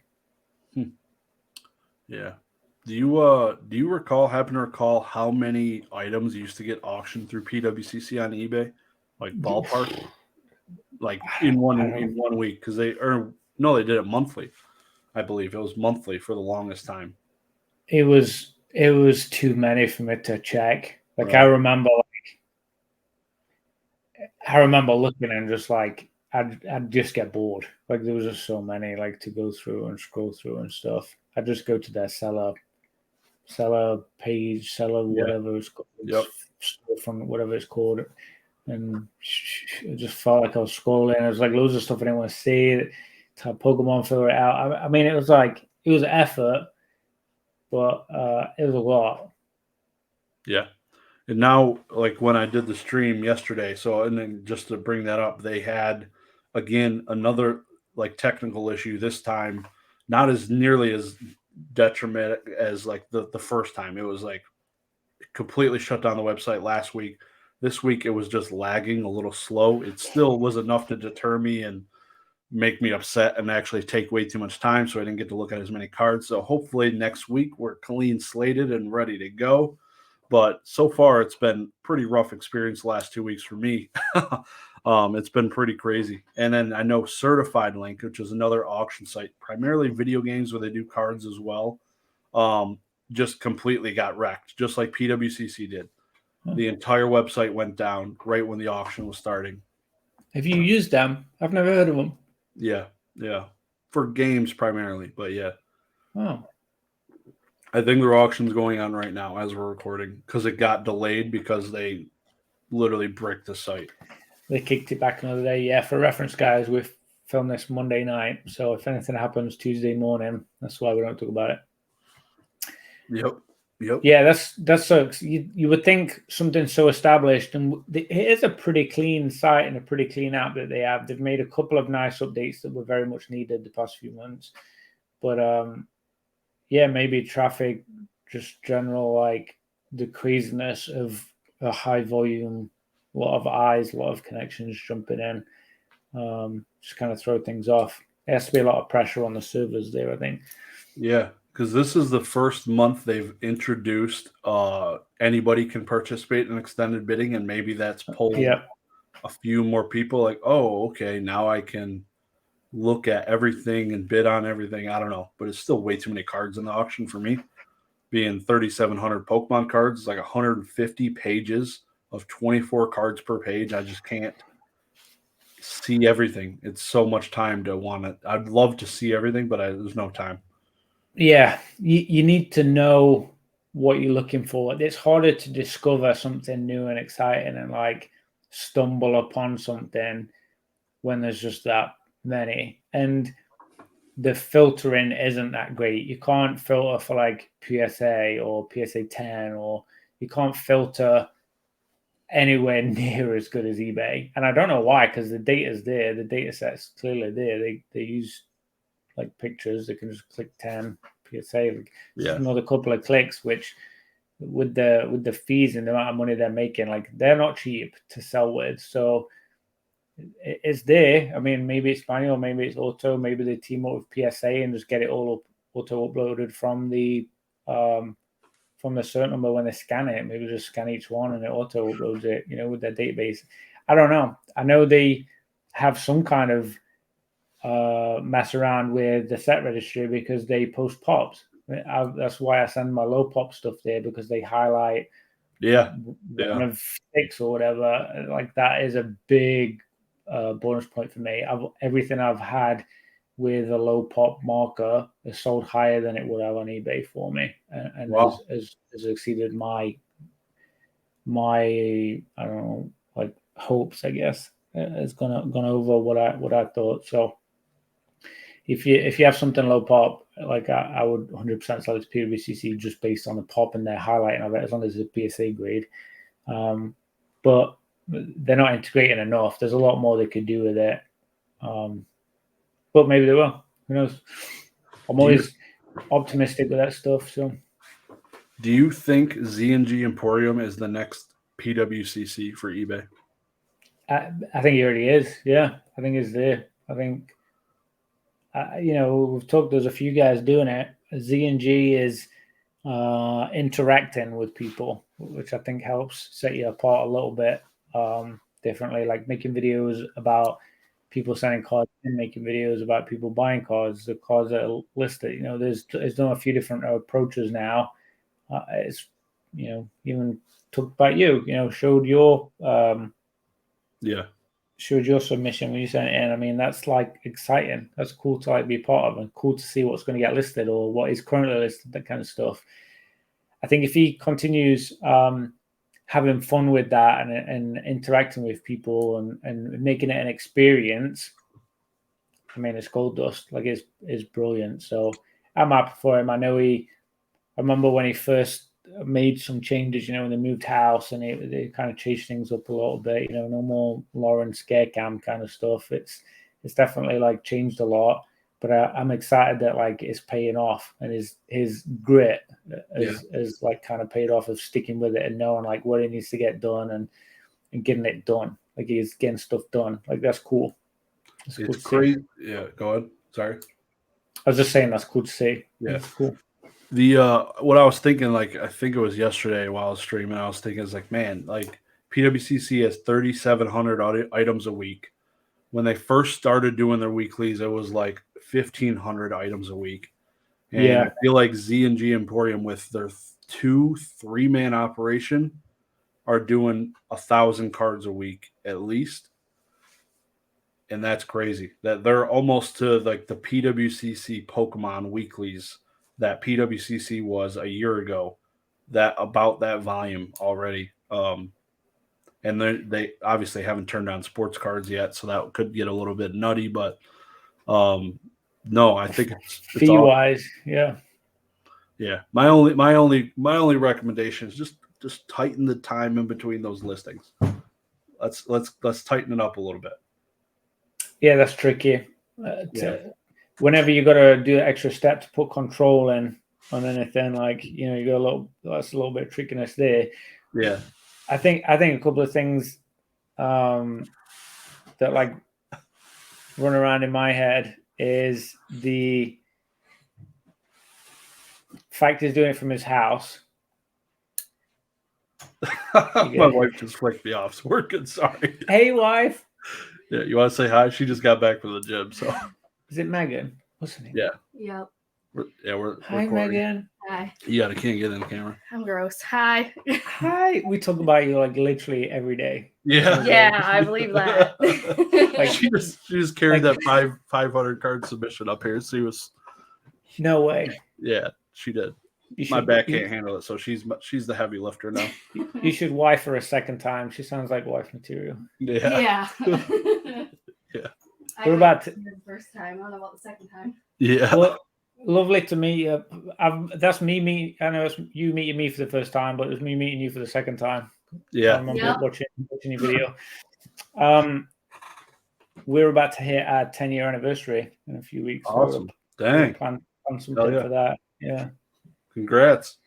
Speaker 1: Yeah. Do you happen to recall how many items used to get auctioned through PWCC on eBay? Like ballpark? Like in one week? Because they did it monthly. I believe it was monthly for the longest time.
Speaker 2: It was too many for me to check. Like right. I remember looking and just like I'd just get bored. Like there was just so many like to go through and scroll through and stuff. I'd just go to their seller page, whatever it's called, from whatever it's called, and it just felt like I was scrolling. It was like loads of stuff I didn't want to see. Type Pokemon, figure it out. I mean, it was effort, but it was a lot.
Speaker 1: Yeah. And now, like when I did the stream yesterday, and then just to bring that up, they had again another like technical issue this time, not as nearly as detrimental as like the first time. It was like completely shut down the website last week. This week it was just lagging a little slow. It still was enough to deter me and make me upset and actually take way too much time, so I didn't get to look at as many cards. So hopefully next week we're clean slated and ready to go. But so far, it's been pretty rough experience the last 2 weeks for me. It's been pretty crazy. And then I know Certified Link, which is another auction site, primarily video games where they do cards as well, just completely got wrecked, just like PWCC did. The entire website went down right when the auction was starting.
Speaker 2: Have you used them? I've never heard of them.
Speaker 1: Yeah. For games primarily, but yeah.
Speaker 2: Oh.
Speaker 1: I think their auction's going on right now as we're recording because it got delayed because they literally bricked the site.
Speaker 2: They kicked it back another day. Yeah, for reference, guys, we filmed this Monday night. So if anything happens Tuesday morning, that's why we don't talk about it.
Speaker 1: Yep.
Speaker 2: Yeah, that's so you would think something so established, and it is a pretty clean site and a pretty clean app that they have. They've made a couple of nice updates that were very much needed the past few months, but yeah, maybe traffic, just general like the craziness of a high volume, a lot of eyes, a lot of connections jumping in, just kind of throw things off. There has to be a lot of pressure on the servers there, I think.
Speaker 1: Yeah, because this is the first month they've introduced anybody can participate in extended bidding, and maybe that's pulled a few more people. Like, oh, okay, now I can look at everything and bid on everything. I don't know, but it's still way too many cards in the auction for me. Being 3,700 Pokemon cards, like 150 pages of 24 cards per page. I just can't see everything. It's so much time to want it. I'd love to see everything, but there's no time.
Speaker 2: Yeah, you need to know what you're looking for. It's harder to discover something new and exciting and like stumble upon something when there's just that many. And the filtering isn't that great. You can't filter for like PSA or PSA 10, or you can't filter anywhere near as good as eBay. And I don't know why, because the data's there, the data set's clearly there. They use like pictures, they can just click 10 PSA, like just another couple of clicks, which with the fees and the amount of money they're making, like they're not cheap to sell with. So it's there. I mean, maybe it's manual, maybe it's auto, maybe they team up with PSA and just get it all auto uploaded from the certain number when they scan it. Maybe just scan each one and it auto uploads it, with their database. I don't know. I know they have some kind of mess around with the set registry because they post pops. That's why I send my low pop stuff there, because they highlight one of 6 or whatever. Like that is a big bonus point for me. Everything I've had with a low pop marker is sold higher than it would have on eBay for me, and has exceeded my I don't know, like hopes, I guess. It's gone over what I thought. So if you have something low pop, like I would 100% sell it to PWCC just based on the pop and their highlighting of it, as long as it's a PSA grade. But they're not integrating enough. There's a lot more they could do with it. But maybe they will. Who knows? I'm always optimistic with that stuff. So,
Speaker 1: do you think Z&G Emporium is the next PWCC for eBay?
Speaker 2: I think it already is. Yeah, I think it's there. I think, we've talked. There's a few guys doing it. Z&G is interacting with people, which I think helps set you apart a little bit differently. Like making videos about people selling cards and making videos about people buying cards, the cards that are listed. There's done a few different approaches now. It's even talked about showed your showed your submission when you sent it in. I mean, that's like exciting. That's cool to like be part of, and cool to see what's going to get listed or what is currently listed, that kind of stuff. I think if he continues having fun with that and interacting with people and making it an experience, I mean, it's gold dust. Like it's brilliant. So I'm happy for him. I remember when he first made some changes, when they moved house and they kind of changed things up a little bit, no more Lauren scare cam kind of stuff. It's definitely like changed a lot, but I'm excited that like it's paying off, and his grit is like kind of paid off of sticking with it and knowing like what he needs to get done and getting it done. Like he's getting stuff done. Like that's cool.
Speaker 1: It's crazy. Yeah, go ahead. Sorry.
Speaker 2: I was just saying that's cool to see.
Speaker 1: Yeah,
Speaker 2: that's cool.
Speaker 1: The what I was thinking, like I think it was yesterday while I was streaming, I was thinking, it's like, man, like PWCC has 3,700 items a week. When they first started doing their weeklies, it was like 1,500 items a week. And I feel like Z&G Emporium with their 2-3-man operation are doing 1,000 cards a week at least. And that's crazy that they're almost to like the PWCC Pokemon weeklies that PWCC was a year ago, that about that volume already. And they obviously haven't turned on sports cards yet, so that could get a little bit nutty. But no, I think it's
Speaker 2: fee wise, yeah.
Speaker 1: My only recommendation is just tighten the time in between those listings. Let's tighten it up a little bit.
Speaker 2: Yeah, that's tricky. Whenever you got to do an extra step to put control in on anything, like you got that's a little bit of trickiness there.
Speaker 1: Yeah,
Speaker 2: I think a couple of things that like run around in my head is the fact he's doing it from his house.
Speaker 1: My wife just flicked me off, so we're good. Sorry.
Speaker 2: Hey, wife.
Speaker 1: Yeah, you want to say hi? She just got back from the gym, so.
Speaker 2: Is it Megan? What's her name?
Speaker 1: Yeah.
Speaker 3: Yep.
Speaker 1: We're
Speaker 2: hi,
Speaker 1: recording.
Speaker 2: Megan.
Speaker 3: Hi.
Speaker 1: You can't get in the camera.
Speaker 3: I'm gross. Hi.
Speaker 2: Hi. We talk about you like literally every day.
Speaker 1: Yeah.
Speaker 3: Yeah, I believe that.
Speaker 1: Like she just carried that 500 card submission up here. She was.
Speaker 2: No way.
Speaker 1: Yeah, she did. My back can't handle it, so she's the heavy lifter now.
Speaker 2: You should wife her a second time. She sounds like wife material.
Speaker 1: Yeah.
Speaker 3: Yeah.
Speaker 2: What about
Speaker 3: the first time? I don't know about the second time.
Speaker 1: Yeah.
Speaker 2: Well, lovely to meet you. That's me meeting. I know it's you meeting me for the first time, but it's me meeting you for the second time.
Speaker 1: Yeah.
Speaker 2: I remember watching your video. We're about to hit our 10-year anniversary in a few weeks.
Speaker 1: Awesome.
Speaker 2: So
Speaker 1: dang.
Speaker 2: Plan something for that. Yeah.
Speaker 1: Congrats.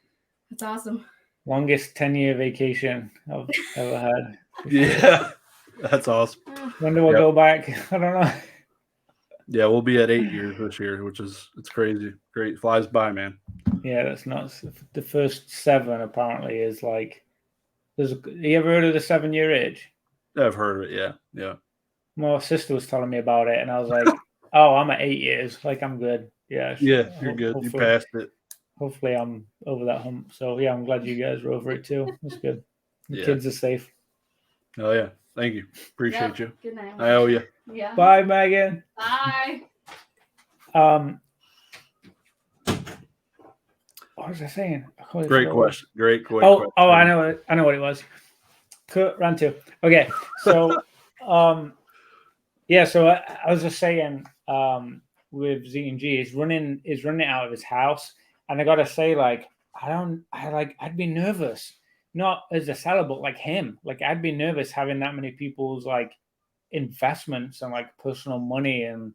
Speaker 3: That's awesome.
Speaker 2: Longest 10-year vacation I've ever had.
Speaker 1: Yeah. That's awesome.
Speaker 2: When do I go back? I don't know.
Speaker 1: Yeah, we'll be at 8 years this year, it's crazy. Great. Flies by, man.
Speaker 2: Yeah, that's nuts. The first 7 apparently is like you ever heard of the 7-year itch?
Speaker 1: I've heard of it, yeah. Yeah.
Speaker 2: My sister was telling me about it and I was like, oh, I'm at 8 years. Like I'm good. Yeah.
Speaker 1: Yeah, you're good. You passed it.
Speaker 2: Hopefully I'm over that hump. So yeah, I'm glad you guys were over it too. That's good. The kids are safe.
Speaker 1: Oh yeah. Thank you. Appreciate you.
Speaker 3: Good night.
Speaker 1: I owe you.
Speaker 3: Yeah.
Speaker 2: Bye, Megan.
Speaker 3: Bye.
Speaker 2: What was I saying?
Speaker 1: Great question.
Speaker 2: Oh, I know what it was. Round 2. Okay, so yeah, so I was just saying with Z&G is running it out of his house, and I gotta say, like, I'd be nervous, not as a seller, but like him, like I'd be nervous having that many people's like investments and like personal money and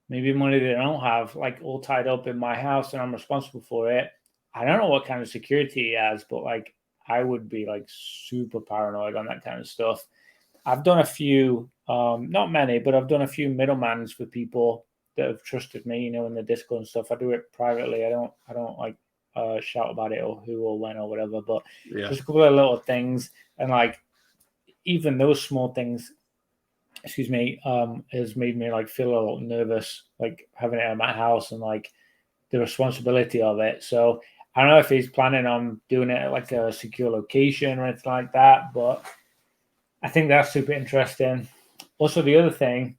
Speaker 2: maybe money they don't have, like all tied up in my house, and I'm responsible for it. I don't know what kind of security he has, but like I would be like super paranoid on that kind of stuff. I've done a few, not many, but I've done a few middlemans for people that have trusted me, in the Discord and stuff. I do it privately. I don't like shout about it or who or when or whatever, but just a couple of little things. And like even those small things, has made me like feel a little nervous, like having it at my house and like the responsibility of it. So I don't know if he's planning on doing it at like a secure location or anything like that, but I think that's super interesting. Also, the other thing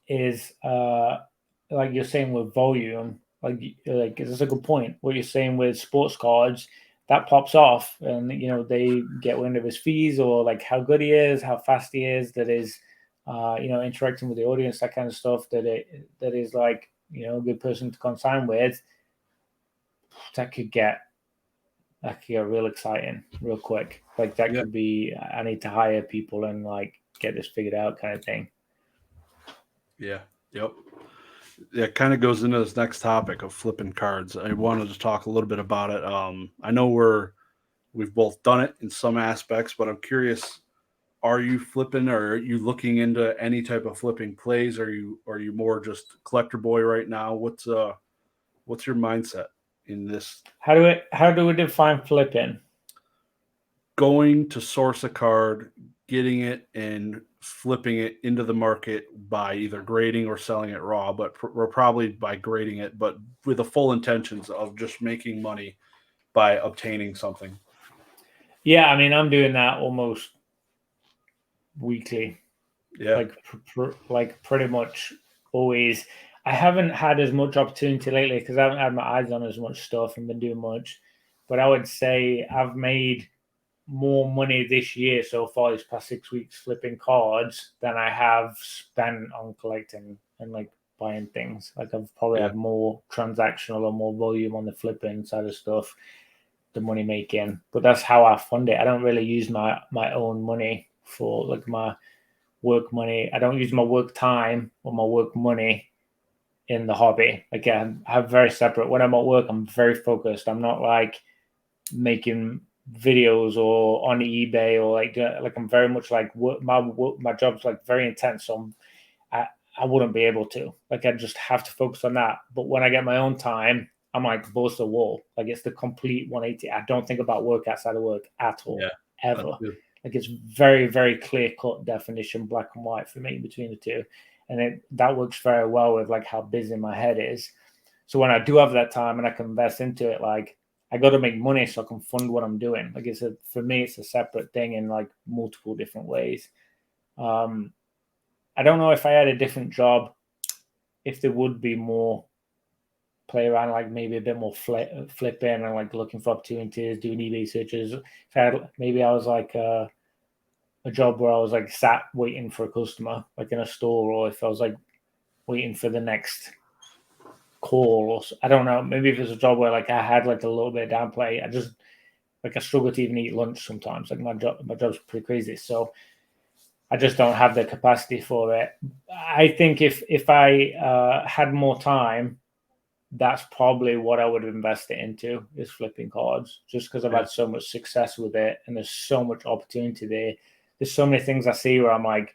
Speaker 2: is like you're saying with volume, like it's a good point. What you're saying with sports cards, that pops off, and they get wind of his fees or like how good he is, how fast he is, that is interacting with the audience, that kind of stuff. That is like a good person to consign with. That could get real exciting real quick. Like that could be, I need to hire people and like get this figured out kind of thing.
Speaker 1: Yeah. Yep. Yeah, it kind of goes into this next topic of flipping cards. I wanted to talk a little bit about it. I know we've both done it in some aspects, but I'm curious, are you flipping or are you looking into any type of flipping plays? Are you more just collector boy right now? What's your mindset in this?
Speaker 2: How do we define flipping?
Speaker 1: Going to source a card, getting it and flipping it into the market by either grading or selling it raw, but we're probably by grading it, but with the full intentions of just making money by obtaining something.
Speaker 2: Yeah, I mean, I'm doing that almost weekly.
Speaker 1: Yeah,
Speaker 2: like pretty much always. I haven't had as much opportunity lately because I haven't had my eyes on as much stuff and been doing much. But I would say I've made more money this year so far, these past 6 weeks, flipping cards than I have spent on collecting and like buying things. Like I've probably had more transactional or more volume on the flipping side of stuff, the money making. But that's how I fund it. I don't really use my own money for like my work money. I don't use my work time or my work money in the hobby. Again, I have very separate. When I'm at work, I'm very focused. I'm not like making videos or on eBay or like I'm very much like my job's like very intense. So I wouldn't be able to. Like I just have to focus on that. But when I get my own time, I'm like balls to the wall. Like it's the complete 180. I don't think about work outside of work at all, ever. Like it's very, very clear cut definition, black and white for me between the two. And that works very well with like how busy my head is. So when I do have that time and I can invest into it, like I got to make money so I can fund what I'm doing. Like for me, it's a separate thing in like multiple different ways. I don't know if I had a different job, if there would be more play around, like maybe a bit more flipping and like looking for opportunities, doing eBay searches. Maybe I was like a job where I was like sat waiting for a customer, like in a store, or if I was like waiting for the next call, or I don't know. Maybe if it's a job where like I had like a little bit of downplay, I struggle to even eat lunch sometimes. Like my job's pretty crazy, so I just don't have the capacity for it. I think if I had more time, that's probably what I would have invested into, is flipping cards, just because I've had so much success with it and there's so much opportunity there. There's so many things I see where I'm like,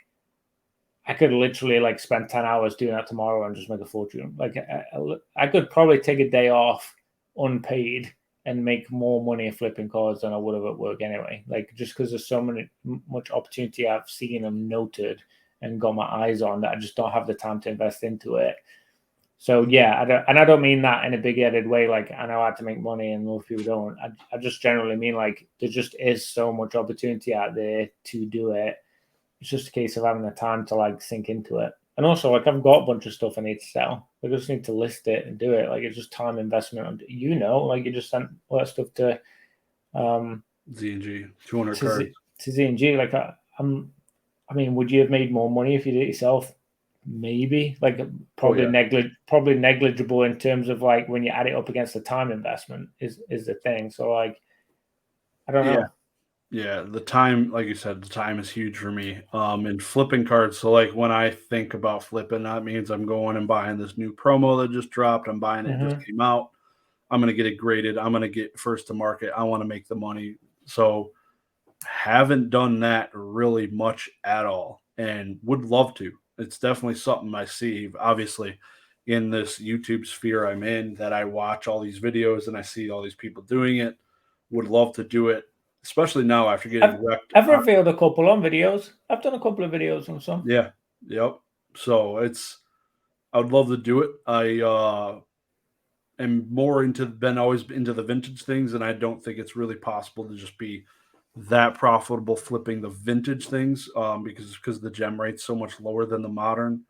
Speaker 2: I could literally like spend 10 hours doing that tomorrow and just make a fortune. Like I could probably take a day off unpaid and make more money flipping cards than I would have at work anyway. Like just because there's so much opportunity I've seen and noted and got my eyes on that I just don't have the time to invest into it. So yeah, I don't mean that in a big-headed way. Like I know how to make money and most people don't. I just generally mean like there just is so much opportunity out there to do it. It's just a case of having the time to like sink into it. And also, like I've got a bunch of stuff I need to sell. I just need to list it and do it. Like it's just time investment. Like you just sent all that stuff to
Speaker 1: Z&G, 200 cards
Speaker 2: to Z&G. Like I mean, would you have made more money if you did it yourself? Maybe, like probably negligible in terms of like when you add it up against the time investment is the thing. So like, I don't know.
Speaker 1: Yeah, the time, like you said, the time is huge for me. And flipping cards. So like when I think about flipping, that means I'm going and buying this new promo that just dropped. I'm buying it, just came out. I'm gonna get it graded. I'm gonna get first to market. I want to make the money. So haven't done that really much at all, and would love to. It's definitely something I see, obviously, in this YouTube sphere I'm in, that I watch all these videos and I see all these people doing it. Would love to do it, especially now after getting wrecked.
Speaker 2: I've revealed a couple on videos. I've done a couple of videos on some.
Speaker 1: Yeah. Yep. So I would love to do it. I am always into the vintage things, and I don't think it's really possible to just be that profitable flipping the vintage things, because the gem rate's so much lower than the modern.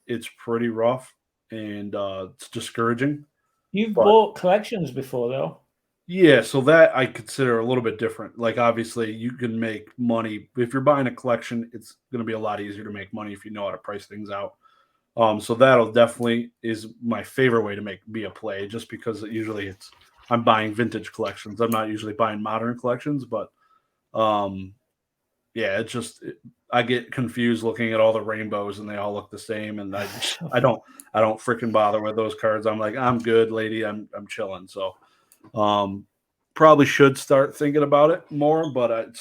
Speaker 1: It's pretty rough, and it's discouraging.
Speaker 2: You've bought collections before though.
Speaker 1: Yeah, so that I consider a little bit different. Like be you can make money if you're buying a collection. It's going to be a lot easier to make money if you know how to price things out. So that'll definitely is my favorite way to be a play, just because usually I'm buying vintage collections. I'm not usually buying modern collections, but yeah, I get confused looking at all the rainbows and they all look the same, and I don't freaking bother with those cards. I'm like, I'm good, lady. I'm chilling. So probably should start thinking about it more, but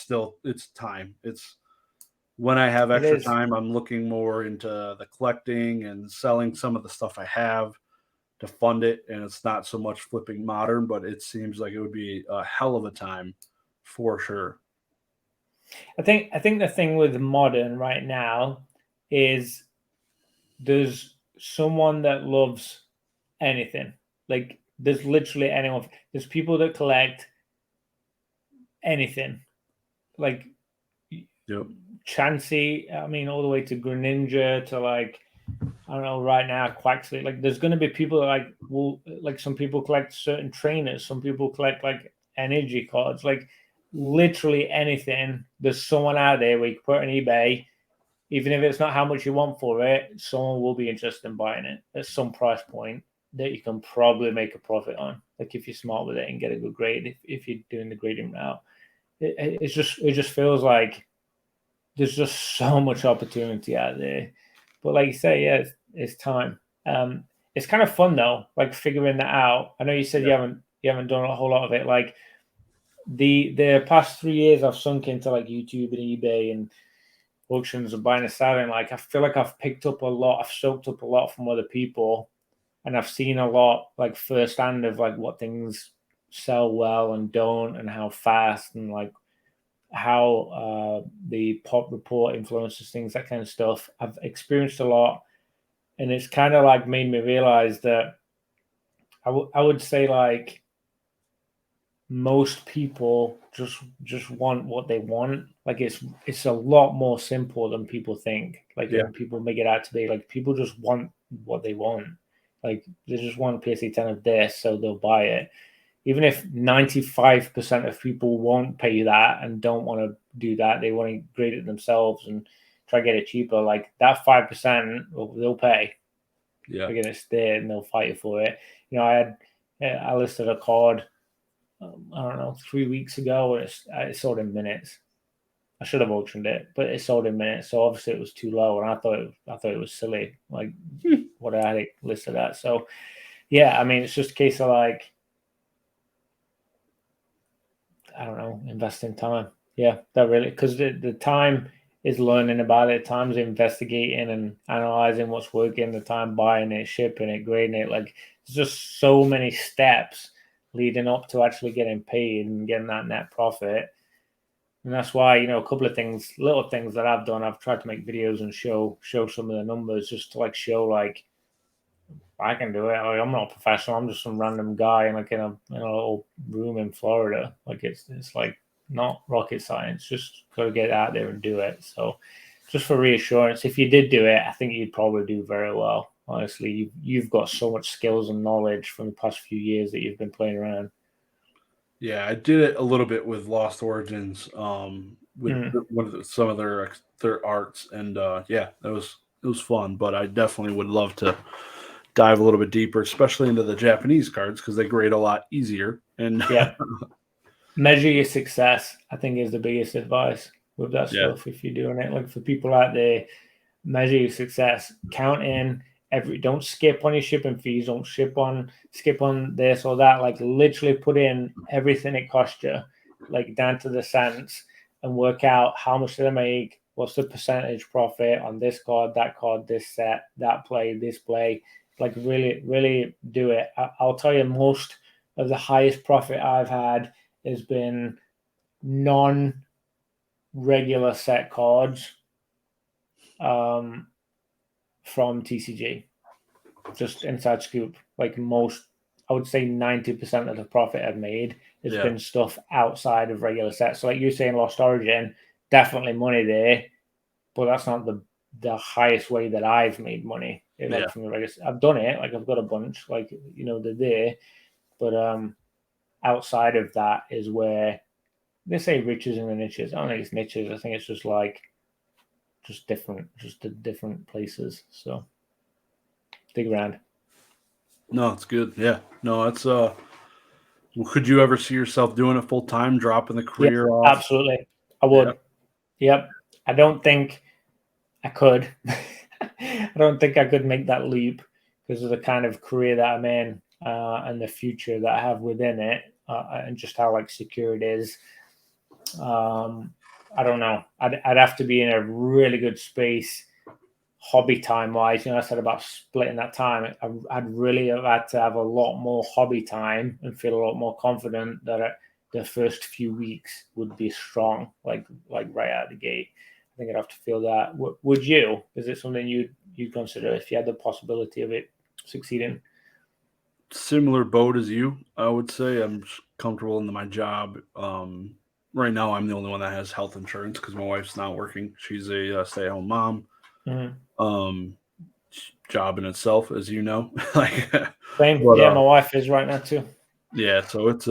Speaker 1: it's time. It's when I have extra time, I'm looking more into the collecting and selling some of the stuff I have to fund it. And it's not so much flipping modern, but it seems like it would be a hell of a time for sure.
Speaker 2: I think the thing with modern right now is there's someone that loves anything. Like there's literally anyone. There's people that collect anything. Like
Speaker 1: yep.
Speaker 2: Chansey, I mean, all the way to Greninja to like I don't know, right now, Quaxley, like there's going to be people that like some people collect certain trainers, some people collect like energy cards, like literally anything. There's someone out there where you can put on eBay, even if it's not how much you want for it, someone will be interested in buying it at some price point that you can probably make a profit on. Like if you're smart with it and get a good grade, if you're doing the grading route, it just feels like there's just so much opportunity out there. But like you say, yeah, it's time. It's kind of fun though, like figuring that out. I know you said you haven't done a whole lot of it. Like the past 3 years, I've sunk into like YouTube and eBay and auctions and buying and selling. Like I feel like I've picked up a lot. I've soaked up a lot from other people, and I've seen a lot like firsthand of like what things sell well and don't, and how fast, and like how the pop report influences things, that kind of stuff. I've experienced a lot, and it's kind of like made me realize that I would say like most people just want what they want. Like it's a lot more simple than people think. Like when people make it out to be, like people just want what they want. Like they just want PSA 10 of this, so they'll buy it. Even if 95% of people won't pay that and don't want to do that, they want to grade it themselves and try to get it cheaper. Like that 5%, they'll pay.
Speaker 1: Yeah,
Speaker 2: They're gonna stay and they'll fight you for it. You know, I listed a card, I don't know, 3 weeks ago, and it sold in minutes. I should have auctioned it, but it sold in minutes, so obviously it was too low, and I thought it was silly, like what I had it listed at. So yeah, I mean, it's just a case of like, I don't know, investing time. Yeah, that really, because the time is learning about it, time's investigating and analyzing what's working, the time buying it, shipping it, grading it. Like there's just so many steps leading up to actually getting paid and getting that net profit. And that's why, you know, a couple of things, little things that I've done, I've tried to make videos and show some of the numbers, just to like show like I can do it. Like, I'm not a professional. I'm just some random guy in like in a little room in Florida. Like it's like not rocket science. Just got to get out there and do it. So just for reassurance, if you did do it, I think you'd probably do very well. Honestly, you've got so much skills and knowledge from the past few years that you've been playing around.
Speaker 1: Yeah, I did it a little bit with Lost Origins, with some of their arts, and yeah, it was fun. But I definitely would love to dive a little bit deeper, especially into the Japanese cards because they grade a lot easier. And
Speaker 2: yeah, measure your success, I think, is the biggest advice with that stuff. If you're doing it, like for people out there, measure your success. Count in don't skip on your shipping fees. Don't skip on this or that. Like literally put in everything it cost you, like down to the cents, and work out how much did I make, what's the percentage profit on this card, that card, this set, that play, this play. Like really, really do it. I'll tell you, most of the highest profit I've had has been non-regular set cards from TCG. Just inside scoop. Like most, I would say 90% of the profit I've made has been stuff outside of regular sets. So like you're saying, Lost Origin, definitely money there, but that's not the highest way that I've made money. Like from the regular, I've done it. Like I've got a bunch. Like you know they're there, but outside of that is where they say riches in the niches. I don't think it's niches. I think it's just like the different places. So dig around.
Speaker 1: No, it's good. Yeah, no, it's could you ever see yourself doing it full time, dropping the career off?
Speaker 2: Absolutely, I would. Yep. I don't think I could. I don't think I could make that leap because of the kind of career that I'm in and the future that I have within it, and just how like secure it is. I don't know. I'd have to be in a really good space, hobby time wise. You know, I said about splitting that time. I'd really have had to have a lot more hobby time and feel a lot more confident that the first few weeks would be strong, like right out of the gate. I think I'd have to feel that. Would you? Is it something you'd consider if you had the possibility of it succeeding?
Speaker 1: Similar boat as you, I would say. I'm comfortable in my job. Right now, I'm the only one that has health insurance because my wife's not working. She's a stay-at-home mom.
Speaker 2: Mm-hmm.
Speaker 1: job in itself, as you know. Like,
Speaker 2: Same.
Speaker 1: but,
Speaker 2: Yeah, my wife is right now too.
Speaker 1: yeah, so it's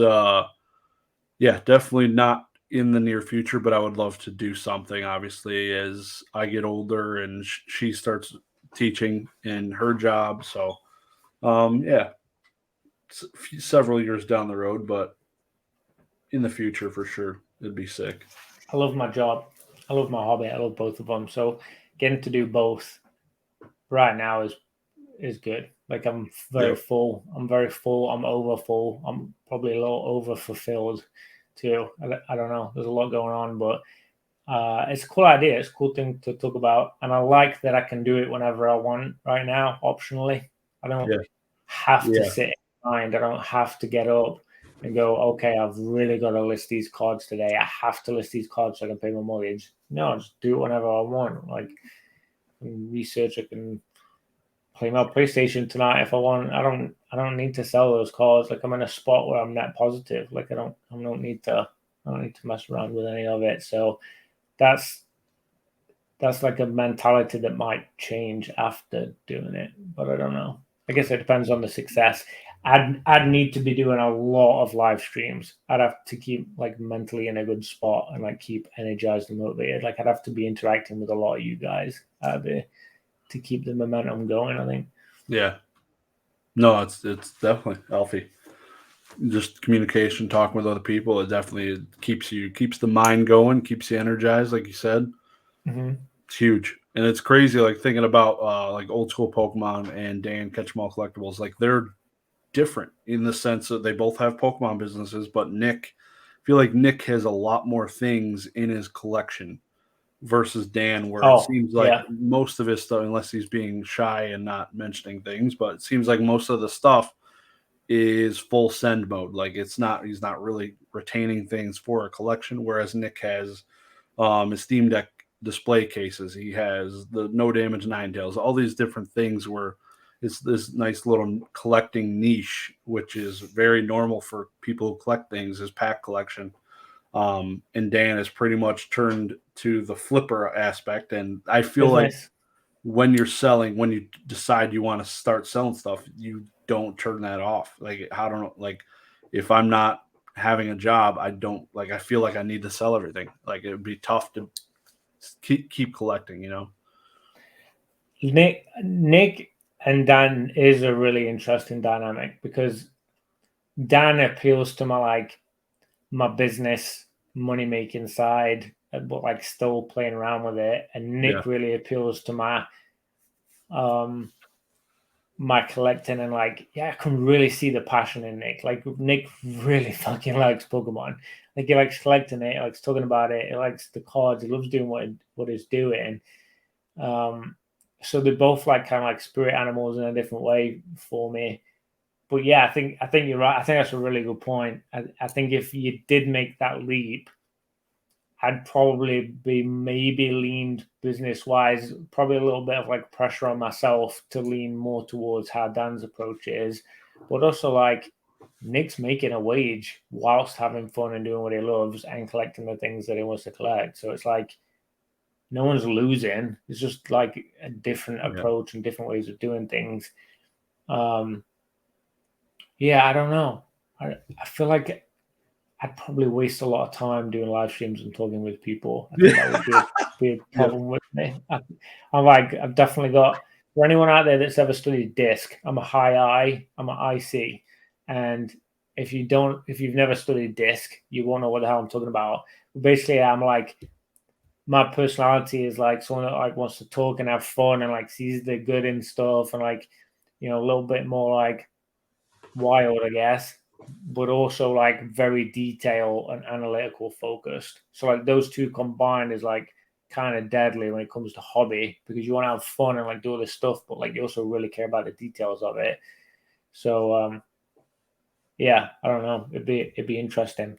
Speaker 1: definitely not in the near future, but I would love to do something obviously as I get older and she starts teaching in her job. So yeah, several years down the road, but in the future for sure, it'd be sick.
Speaker 2: I love my job. I love my hobby. I love both of them. So getting to do both right now is good. Like I'm very
Speaker 1: Yep.
Speaker 2: full. I'm very full. I'm over full. I'm probably a little over fulfilled too. I don't know. There's a lot going on, but it's a cool idea. It's a cool thing to talk about, and I like that I can do it whenever I want. Right now, optionally, I don't
Speaker 1: Yeah.
Speaker 2: have to
Speaker 1: Yeah.
Speaker 2: sit in mind. I don't have to get up and go, okay, I've really got to list these cards today. I have to list these cards so I can pay my mortgage. No, just do it whenever I want. Like I can research, I can play my PlayStation tonight if I want. I don't need to sell those cards. Like I'm in a spot where I'm net positive. Like I don't need to mess around with any of it. So that's like a mentality that might change after doing it, but I don't know. I guess it depends on the success. I'd need to be doing a lot of live streams. I'd have to keep like mentally in a good spot and like keep energized and motivated. Like I'd have to be interacting with a lot of you guys to keep the momentum going, I think.
Speaker 1: Yeah. No, it's definitely healthy. Just communication, talking with other people, it definitely keeps the mind going, keeps you energized, like you said.
Speaker 2: Mm-hmm.
Speaker 1: It's huge. And it's crazy, like thinking about like old school Pokemon and Dan Catch 'em All Collectibles. Like they're different in the sense that they both have Pokemon businesses, but I feel like Nick has a lot more things in his collection versus Dan, where it seems like
Speaker 2: yeah.
Speaker 1: most of his stuff, unless he's being shy and not mentioning things, but it seems like most of the stuff is full send mode. Like he's not really retaining things for a collection, whereas Nick has his Steam Deck display cases. He has the no damage Ninetales, all these different things where it's this nice little collecting niche, which is very normal for people who collect things, his pack collection. And Dan has pretty much turned to the flipper aspect. And I feel like when you decide you want to start selling stuff, you don't turn that off. Like, I don't know, like if I'm not having a job, I feel like I need to sell everything. Like it would be tough to keep collecting, you know?
Speaker 2: Nick and Dan is a really interesting dynamic because Dan appeals to my business money making side, but like still playing around with it, and Nick really appeals to my my collecting, and like I can really see the passion in Nick. Like Nick really fucking likes Pokemon. Like he likes collecting it, he likes talking about it, he likes the cards, he loves doing what he's doing. So they're both like kind of like spirit animals in a different way for me. But yeah, I think you're right. I think that's a really good point. I think if you did make that leap, I'd probably be maybe leaned business wise, probably a little bit of like pressure on myself to lean more towards how Dan's approach is, but also like Nick's making a wage whilst having fun and doing what he loves and collecting the things that he wants to collect. So it's like no one's losing. It's just like a different approach and different ways of doing things. Yeah, I don't know. I feel like I'd probably waste a lot of time doing live streams and talking with people. I think that would be a problem with me. I've definitely got, for anyone out there that's ever studied disc, I'm a high I, I'm an IC. And if you've never studied disc, you won't know what the hell I'm talking about. Basically, I'm like, my personality is like someone that like wants to talk and have fun and like sees the good in stuff and like, a little bit more like wild, I guess, but also like very detail and analytical focused. So like those two combined is like kind of deadly when it comes to hobby, because you want to have fun and like do all this stuff, but like you also really care about the details of it. So yeah, I don't know. It'd be interesting.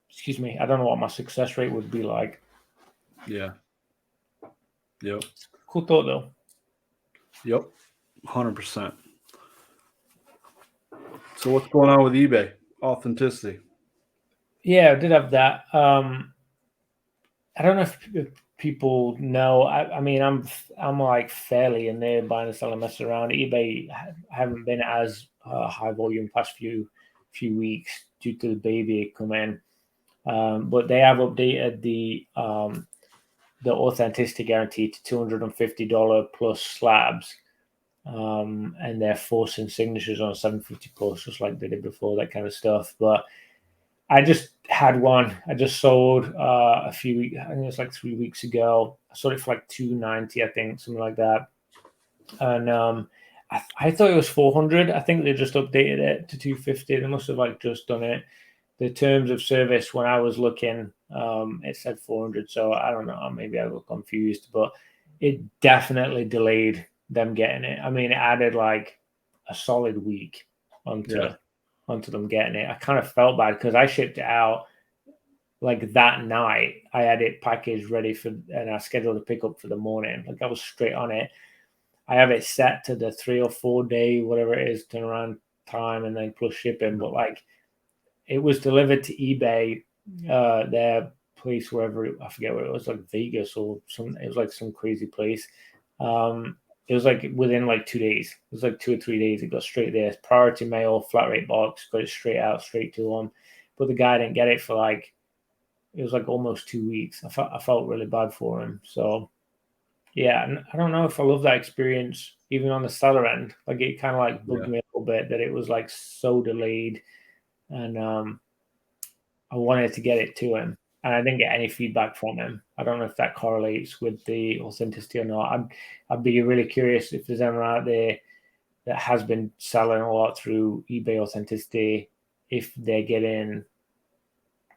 Speaker 2: Excuse me. I don't know what my success rate would be like.
Speaker 1: Yeah. Yep.
Speaker 2: Cool thought though.
Speaker 1: Yep. 100%. So what's going on with eBay? Authenticity.
Speaker 2: Yeah, I did have that. I don't know if people know. I mean, I'm like fairly in there buying and selling, messing around. eBay haven't been as high volume past few weeks due to the baby coming. But they have updated the authenticity guarantee to $250 plus slabs. And they're forcing signatures on 750 plus, just like they did before, that kind of stuff. But I just had one. I just sold a few weeks. I think it was like 3 weeks ago. I sold it for like $290, I think, something like that. And I thought it was 400. I think they just updated it to 250. They must have like just done it. The terms of service when I was looking, it said 400. So I don't know. Maybe I got confused, but it definitely delayed them getting it. I mean, it added like a solid week onto them getting it. I kind of felt bad because I shipped it out like that night. I had it packaged ready and I scheduled a pickup for the morning. Like I was straight on it. I have it set to the 3 or 4 day, whatever it is, turnaround time, and then plus shipping. But like it was delivered to eBay, their place, wherever, I forget where it was, like Vegas or some, it was like some crazy place. It was like within like 2 days. It was like 2 or 3 days. It got straight there. Priority mail, flat rate box, got it straight out, straight to him. But the guy didn't get it for like, it was like almost 2 weeks. I felt really bad for him. So yeah, I don't know if I love that experience, even on the seller end. Like it kind of like bugged me a little bit that it was like so delayed, and I wanted to get it to him, and I didn't get any feedback from him. I don't know if that correlates with the authenticity or not. I'd be really curious if there's anyone out there that has been selling a lot through eBay authenticity, if they're getting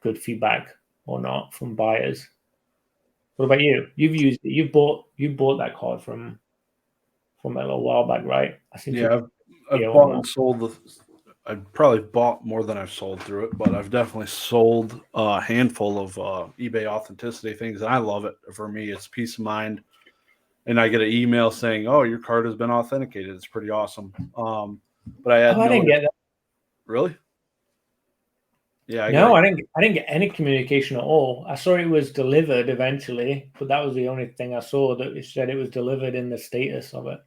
Speaker 2: good feedback or not from buyers. What about you? You've used it. You bought that card from a little while back, right?
Speaker 1: I've bought and sold I've probably bought more than I've sold through it, but I've definitely sold a handful of eBay authenticity things, and I love it. For me, it's peace of mind. And I get an email saying, "Oh, your card has been authenticated." It's pretty awesome. But I
Speaker 2: didn't get that.
Speaker 1: Really? Yeah.
Speaker 2: I didn't get any communication at all. I saw it was delivered eventually, but that was the only thing I saw, that it said it was delivered in the status of it.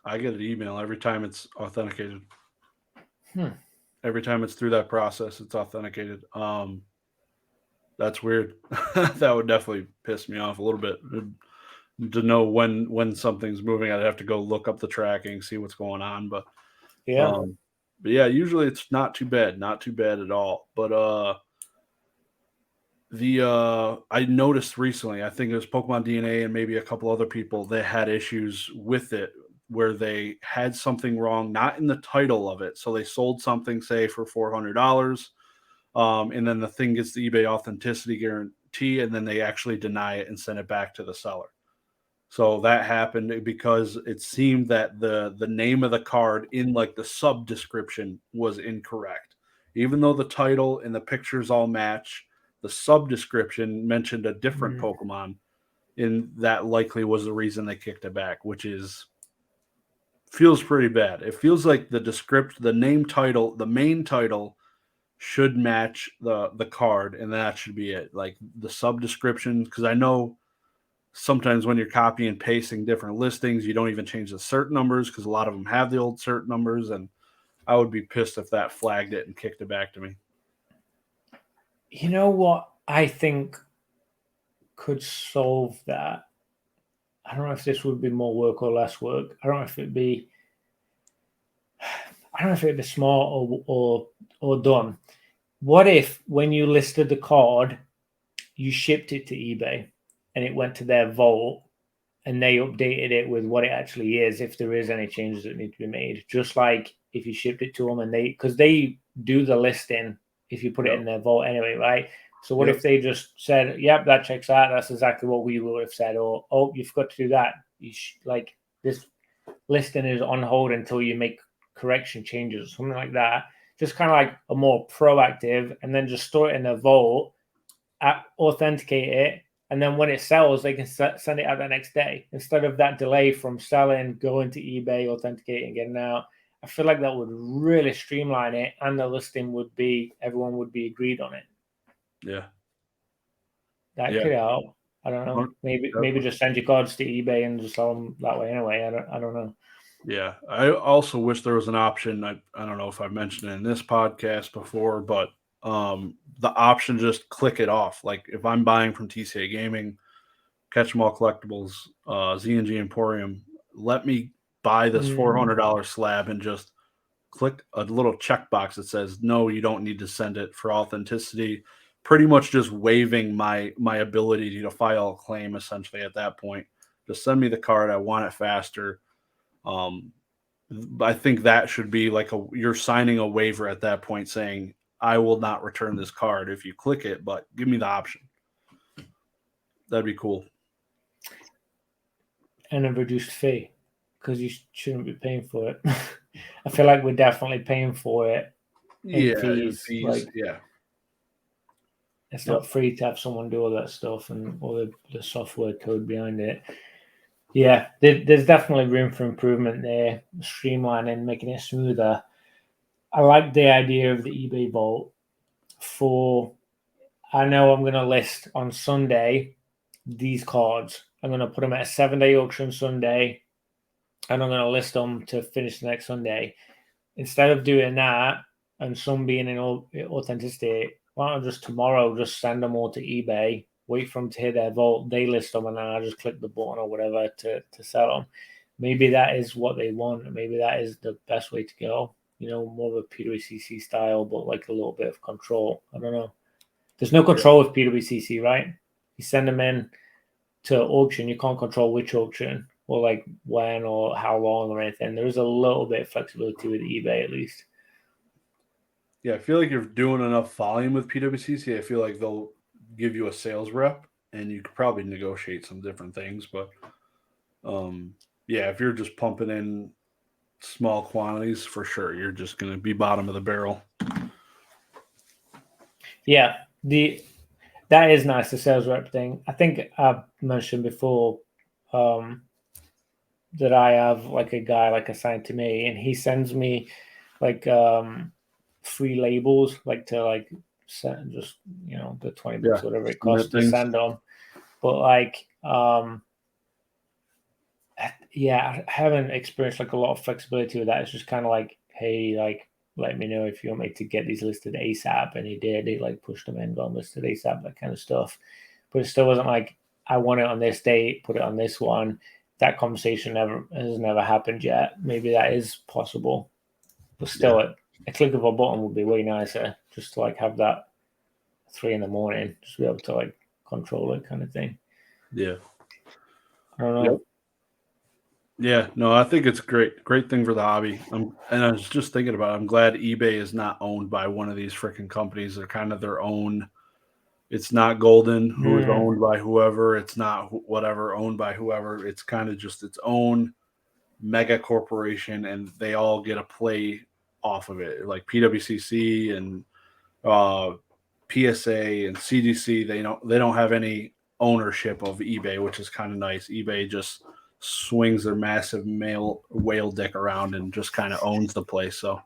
Speaker 1: I get an email every time it's authenticated. Every time it's through that process, it's authenticated. That's weird. That would definitely piss me off a little bit. To know when something's moving, I'd have to go look up the tracking, see what's going on. But yeah, usually it's not too bad at all. But I noticed recently, I think it was Pokemon DNA and maybe a couple other people, they had issues with it where they had something wrong, not in the title of it. So they sold something, say, for $400, and then the thing gets the eBay authenticity guarantee, and then they actually deny it and send it back to the seller. So that happened because it seemed that the name of the card in like the sub description was incorrect. Even though the title and the pictures all match, the sub description mentioned a different Pokemon, and that likely was the reason they kicked it back, which feels pretty bad. It feels like the name title, the main title should match the card, and that should be it. Like the sub description, because I know sometimes when you're copying and pasting different listings, you don't even change the cert numbers because a lot of them have the old cert numbers, and I would be pissed if that flagged it and kicked it back to me.
Speaker 2: You know what I think could solve that? I don't know if this would be more work or less work. I don't know if it'd be smart or dumb. What if when you listed the card, you shipped it to eBay and it went to their vault and they updated it with what it actually is, if there is any changes that need to be made? Just like if you shipped it to them, and because they do the listing if you put it in their vault anyway, right? So what if they just said, "Yep, that checks out. That's exactly what we would have said," or "Oh, you forgot to do that. Like this listing is on hold until you make correction changes," or something like that. Just kind of like a more proactive, and then just store it in their vault, authenticate it, and then when it sells, they can send it out the next day instead of that delay from selling, going to eBay, authenticating, getting out. I feel like that would really streamline it, and the listing would be, everyone would be agreed on it.
Speaker 1: Yeah.
Speaker 2: That could help. I don't know. Maybe just send your cards to eBay and just sell them that way anyway. I don't know.
Speaker 1: Yeah, I also wish there was an option. I don't know if I mentioned it in this podcast before, but the option just click it off. Like if I'm buying from TCA Gaming, Catch 'em All Collectibles, Z&G Emporium, let me buy this $400 slab and just click a little checkbox that says no, you don't need to send it for authenticity. Pretty much just waiving my ability to file a claim essentially at that point. Just send me the card. I want it faster. I think that should be like you're signing a waiver at that point saying I will not return this card if you click it, but give me the option. That'd be cool.
Speaker 2: And a reduced fee because you shouldn't be paying for it. I feel like we're definitely paying for it. In fees. Like,
Speaker 1: yeah.
Speaker 2: It's not free to have someone do all that stuff and all the software code behind it. Yeah, there's definitely room for improvement there, streamlining, making it smoother. I like the idea of the eBay vault I know I'm going to list on Sunday these cards. I'm going to put them at a 7-day auction Sunday, and I'm going to list them to finish the next Sunday. Instead of doing that and some being in authenticity, why don't I just tomorrow just send them all to eBay, wait for them to hit their vault, they list them, and then I just click the button or whatever to sell them. Maybe that is what they want. Maybe that is the best way to go. More of a PWCC style, but like a little bit of control. I don't know. There's no control with PWCC, right? You send them in to auction, you can't control which auction or like when or how long or anything. There's a little bit of flexibility with eBay at least.
Speaker 1: Yeah, I feel like you're doing enough volume with PWCC. I feel like they'll give you a sales rep and you could probably negotiate some different things. But yeah, if you're just pumping in small quantities, for sure, you're just going to be bottom of the barrel.
Speaker 2: Yeah, that is nice, the sales rep thing. I think I've mentioned before that I have like a guy like assigned to me, and he sends me like free labels, like to like send just the $20 whatever it costs to send them. But like I haven't experienced like a lot of flexibility with that. It's just kind of like, hey, like let me know if you want me to get these listed ASAP, and he did. He like pushed them in, got them listed ASAP, that kind of stuff. But it still wasn't like I want it on this date, put it on this one. That conversation has never happened yet. Maybe that is possible, but still, a click of a button would be way nicer. Just to like have that 3 a.m, just be able to like control it, kind of thing.
Speaker 1: Yeah,
Speaker 2: I don't know.
Speaker 1: Yep. Yeah, no, I think it's great thing for the hobby. And I was just thinking about it. I'm glad eBay is not owned by one of these freaking companies. They're kind of their own. It's not Golden, who is owned by whoever. It's not whatever owned by whoever. It's kind of just its own mega corporation, and they all get a play off of it. Like PWCC and PSA and CGC, they don't have any ownership of eBay, which is kind of nice. eBay just swings their massive whale dick around and just kind of owns the place. So,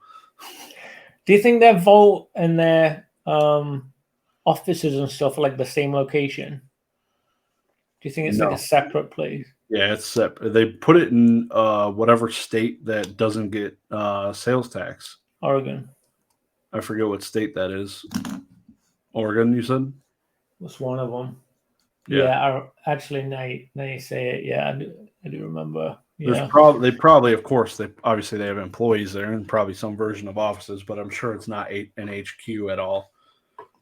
Speaker 2: do you think their vault and their offices and stuff are like the same location? Do you think it's like a separate place?
Speaker 1: Yeah, it's separate. They put it in whatever state that doesn't get sales tax.
Speaker 2: Oregon.
Speaker 1: I forget what state that is. Oregon, you said?
Speaker 2: Was one of them. Yeah, actually, now you say it, yeah, I do remember. Yeah.
Speaker 1: They probably, of course, they have employees there and probably some version of offices, but I'm sure it's not an HQ at all.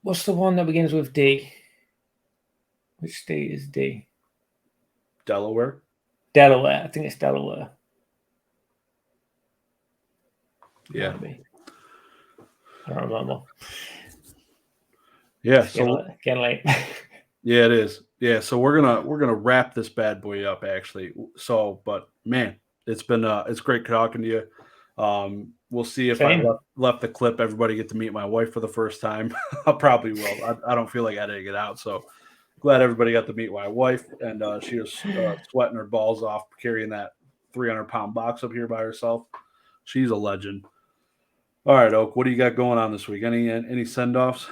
Speaker 2: What's the one that begins with D? Which state is D?
Speaker 1: Delaware.
Speaker 2: I think it's Delaware.
Speaker 1: Yeah.
Speaker 2: I don't remember.
Speaker 1: Yeah, so
Speaker 2: getting late.
Speaker 1: Yeah, it is. Yeah, so we're gonna wrap this bad boy up actually. So, but man, it's great talking to you. We'll see if I left the clip. Everybody get to meet my wife for the first time. I probably will. I don't feel like editing it out. So glad everybody got to meet my wife, and she was sweating her balls off carrying that 300-pound box up here by herself. She's a legend. All right, Oak, what do you got going on this week? Any send-offs?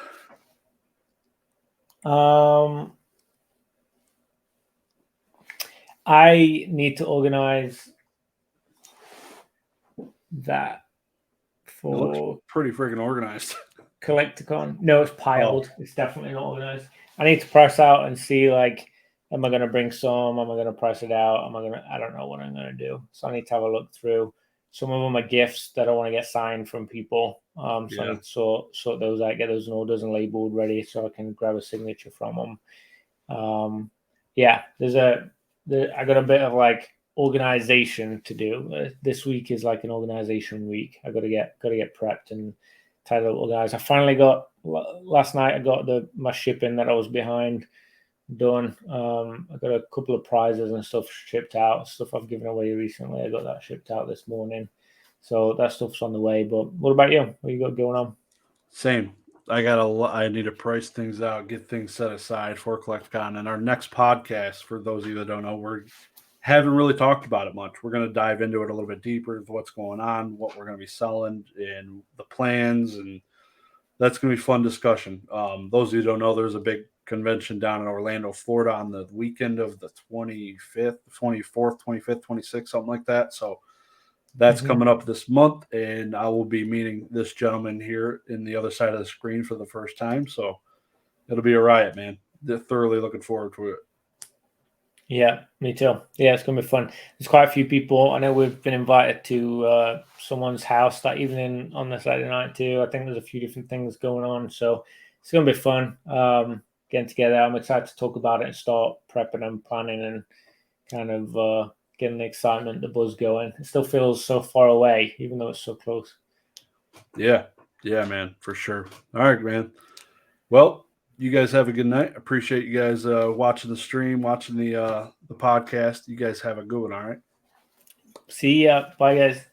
Speaker 2: I need to organize that
Speaker 1: It
Speaker 2: for
Speaker 1: looks pretty freaking organized.
Speaker 2: Collecticon. No, it's piled. It's definitely not organized. I need to price out and see, like, am I going to bring some? Am I going to price it out? I don't know what I'm going to do. So I need to have a look through. Some of them are gifts that I want to get signed from people. So I need to sort those out, get those in orders and labeled ready so I can grab a signature from them. Yeah, I got a bit of like organization to do. This week is like an organization week. I got to get prepped and tied up organized. I finally got last night. I got my shipping that I was behind done. I got a couple of prizes and stuff shipped out. Stuff I've given away recently. I got that shipped out this morning, so that stuff's on the way. But what about you? What you got going on?
Speaker 1: Same. I need to price things out, get things set aside for CollectCon. And our next podcast, for those of you that don't know, we haven't really talked about it much. We're going to dive into it a little bit deeper with what's going on, what we're going to be selling, and the plans, and that's going to be fun discussion. Those of you who don't know, there's a big convention down in Orlando, Florida on the weekend of the 25th, 24th, 25th, 26th, something like that. So that's coming up this month, and I will be meeting this gentleman here in the other side of the screen for the first time. So it'll be a riot, man. They're thoroughly looking forward to it.
Speaker 2: Yeah, me too. Yeah, it's going to be fun. There's quite a few people. I know we've been invited to someone's house that evening on the Saturday night too. I think there's a few different things going on. So it's going to be fun getting together. I'm excited to talk about it and start prepping and planning and kind of getting the excitement, the buzz going. It still feels so far away, even though it's so close.
Speaker 1: Yeah, man, for sure. All right, man. Well, you guys have a good night. Appreciate you guys watching the stream, watching the podcast. You guys have a good one. All right.
Speaker 2: See ya. Bye, guys.